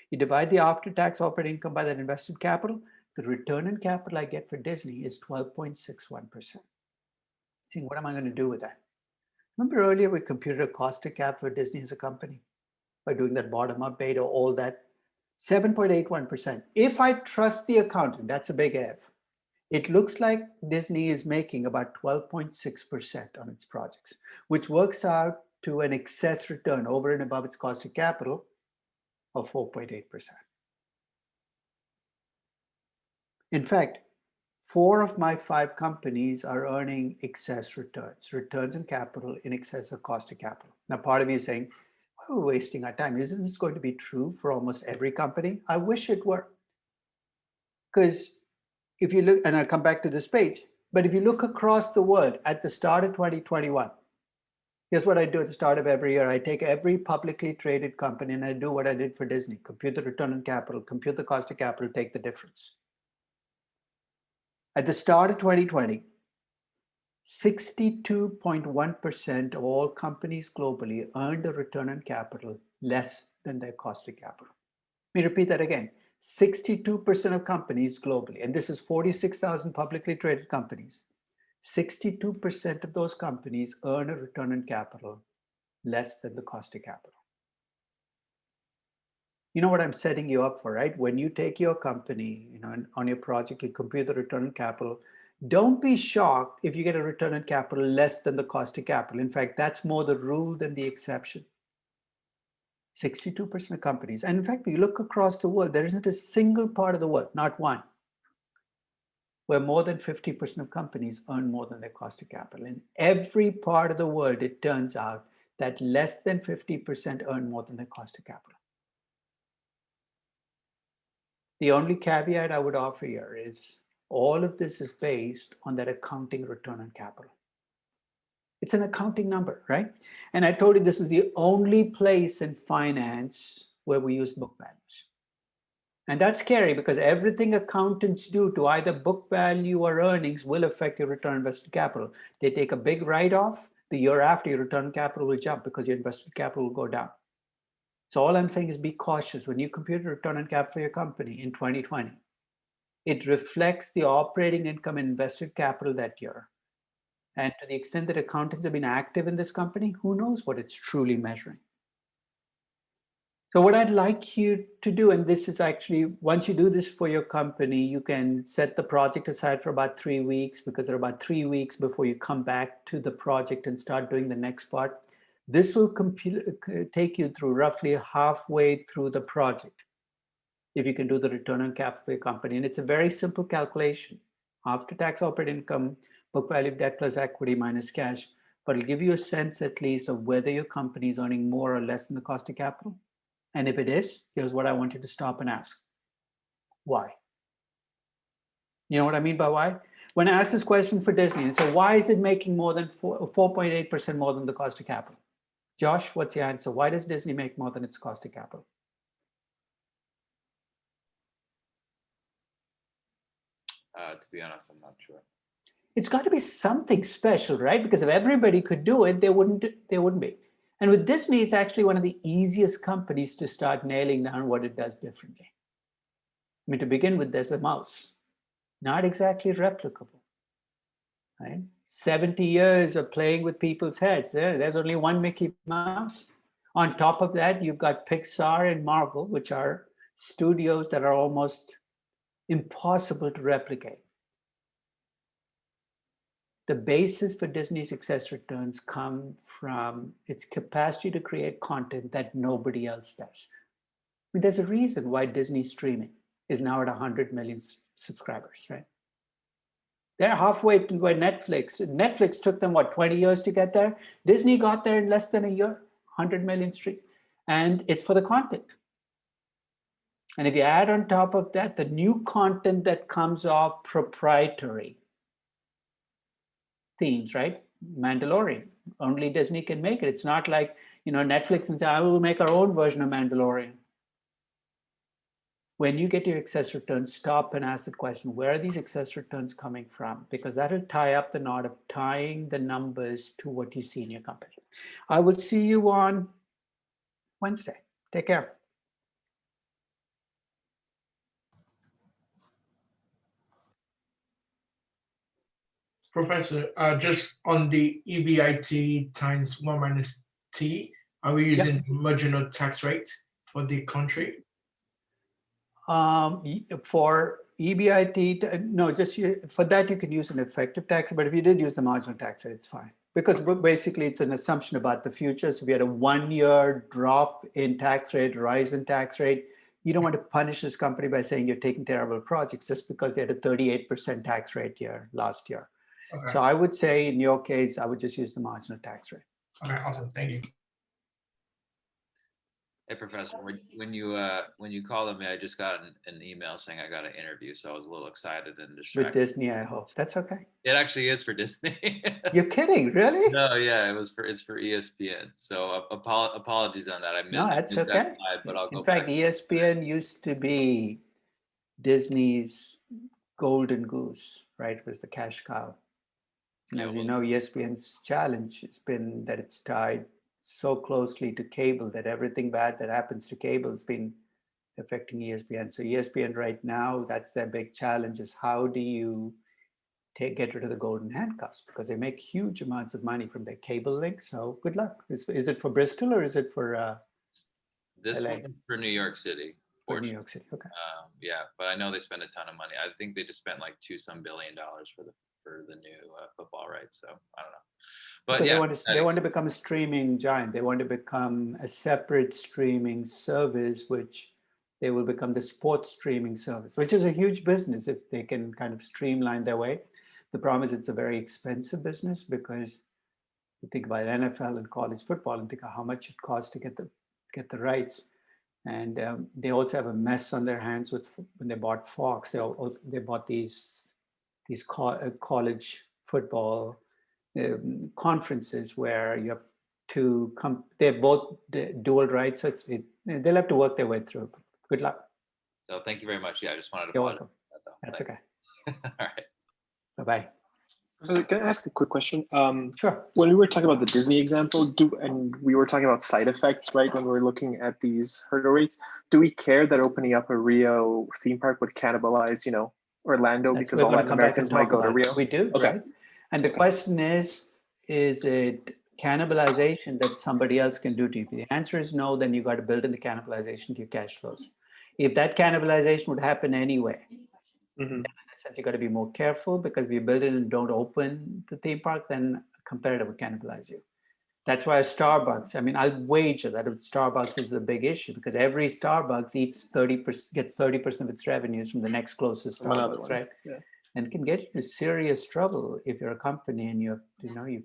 You divide the after-tax operating income by that invested capital, the return on capital I get for Disney is 12.61%. Saying, what am I going to do with that? Remember earlier we computed a cost of cap for Disney as a company by doing that bottom-up beta, all that. 7.81%. If I trust the accountant, that's a big if, it looks like Disney is making about 12.6% on its projects, which works out to an excess return over and above its cost of capital of 4.8%. In fact, 4 of my 5 companies are earning excess returns on capital in excess of cost of capital. Now, part of you is saying, why are we wasting our time? Isn't this going to be true for almost every company? I wish it were. Because if you look, and I'll come back to this page, but if you look across the world at the start of 2021, here's what I do at the start of every year. I take every publicly traded company and I do what I did for Disney. Compute the return on capital, compute the cost of capital, take the difference. At the start of 2020, 62.1% of all companies globally earned a return on capital less than their cost of capital. Let me repeat that again. 62% of companies globally, and this is 46,000 publicly traded companies, 62% of those companies earn a return on capital less than the cost of capital. You know what I'm setting you up for, right? When you take your company, on your project, you compute the return on capital. Don't be shocked if you get a return on capital less than the cost of capital. In fact, that's more the rule than the exception. 62% of companies. And in fact, you look across the world, there isn't a single part of the world, not one, where more than 50% of companies earn more than their cost of capital. In every part of the world, it turns out that less than 50% earn more than their cost of capital. The only caveat I would offer here is all of this is based on that accounting return on capital. It's an accounting number, right? And I told you this is the only place in finance where we use book values. And that's scary because everything accountants do to either book value or earnings will affect your return on invested capital. They take a big write-off, the year after your return on capital will jump because your invested capital will go down. So all I'm saying is be cautious when you compute the return on capital for your company in 2020. It reflects the operating income and invested capital that year. And to the extent that accountants have been active in this company, who knows what it's truly measuring. So what I'd like you to do, and this is actually, once you do this for your company, you can set the project aside for about 3 weeks because there are about 3 weeks before you come back to the project and start doing the next part. This will take you through roughly halfway through the project if you can do the return on capital for your company. And it's a very simple calculation. After-tax operating income, book value of debt plus equity minus cash, but it'll give you a sense at least of whether your company is earning more or less than the cost of capital. And if it is, here's what I want you to stop and ask. Why? You know what I mean by why? When I ask this question for Disney and say, why is it making more than 4.8% more than the cost of capital? Josh, what's the answer? Why does Disney make more than its cost of capital? To be honest, I'm not sure. It's got to be something special, right? Because if everybody could do it, there wouldn't be. And with Disney, it's actually one of the easiest companies to start nailing down what it does differently. I mean, to begin with, there's a mouse. Not exactly replicable, right? 70 years of playing with people's heads. There's only one Mickey Mouse. On top of that, you've got Pixar and Marvel, which are studios that are almost impossible to replicate. The basis for Disney's excess returns come from its capacity to create content that nobody else does. I mean, there's a reason why Disney streaming is now at 100 million subscribers, right? They're halfway to where Netflix took them, what, 20 years to get there? Disney got there in less than a year, 100 million stream. And it's for the content. And if you add on top of that, the new content that comes off proprietary themes, right? Mandalorian, only Disney can make it. It's not like, Netflix and say, I will make our own version of Mandalorian. When you get your excess returns, stop and ask the question, where are these excess returns coming from? Because that'll tie up the knot of tying the numbers to what you see in your company. I will see you on Wednesday. Take care. Professor, just on the EBIT times 1 minus T, are we using the marginal tax rate for the country? For EBIT, no, just for that you can use an effective tax, but if you did use the marginal tax rate, it's fine. Because basically it's an assumption about the future. So we had a 1-year drop in tax rate, rise in tax rate. You don't want to punish this company by saying you're taking terrible projects just because they had a 38% tax rate last year. Okay. So I would say in your case, I would just use the marginal tax rate. Okay, awesome. Thank you. Hey, Professor, when you called me, I just got an email saying I got an interview, so I was a little excited and distracted. With Disney, I hope. That's okay. It actually is for Disney. You're kidding, really? No, yeah, it's for ESPN. So apologies on that. I missed. No, that's missed okay. that slide, but I'll go In fact, back. ESPN used to be Disney's golden goose, right? It was the cash cow. And as you know, ESPN's challenge has been that it's tied so closely to cable that everything bad that happens to cable has been affecting ESPN. So ESPN right now, that's their big challenge, is how do you get rid of the golden handcuffs? Because they make huge amounts of money from their cable link. So good luck. Is it for Bristol or is it for This LA? one's for New York City. For New York City, okay. Yeah, but I know they spend a ton of money. I think they just spent like $2-some billion for the new football rights. So I don't know. But Because yeah, they want to become a streaming giant. They want to become a separate streaming service, which they will become the sports streaming service, which is a huge business if they can kind of streamline their way. The problem is it's a very expensive business because you think about NFL and college football and think of how much it costs to get the rights. And they also have a mess on their hands with when they bought Fox. They bought these college football conferences where you have they're both dual rights. So they'll have to work their way through. Good luck. So thank you very much. Yeah, I just wanted to. You're welcome. That's okay. All right. Bye-bye. Can I ask a quick question? Sure. When we were talking about the Disney example, and we were talking about side effects, right? When we were looking at these hurdle rates, do we care that opening up a Rio theme park would cannibalize, Orlando, because all Latin Americans might go to Rio? We do, okay. Right? And the question is it cannibalization that somebody else can do to you? If the answer is no, then you got to build in the cannibalization to your cash flows. If that cannibalization would happen anyway, then in a sense, you got to be more careful because if you build it and don't open the theme park, then a competitor will cannibalize you. That's why Starbucks, I mean, I'll wager that Starbucks is a big issue because every Starbucks gets 30% of its revenues from the next closest Starbucks, right? Yeah. And it can get you into serious trouble if you're a company and you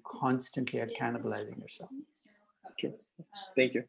constantly are cannibalizing yourself. Sure. Thank you.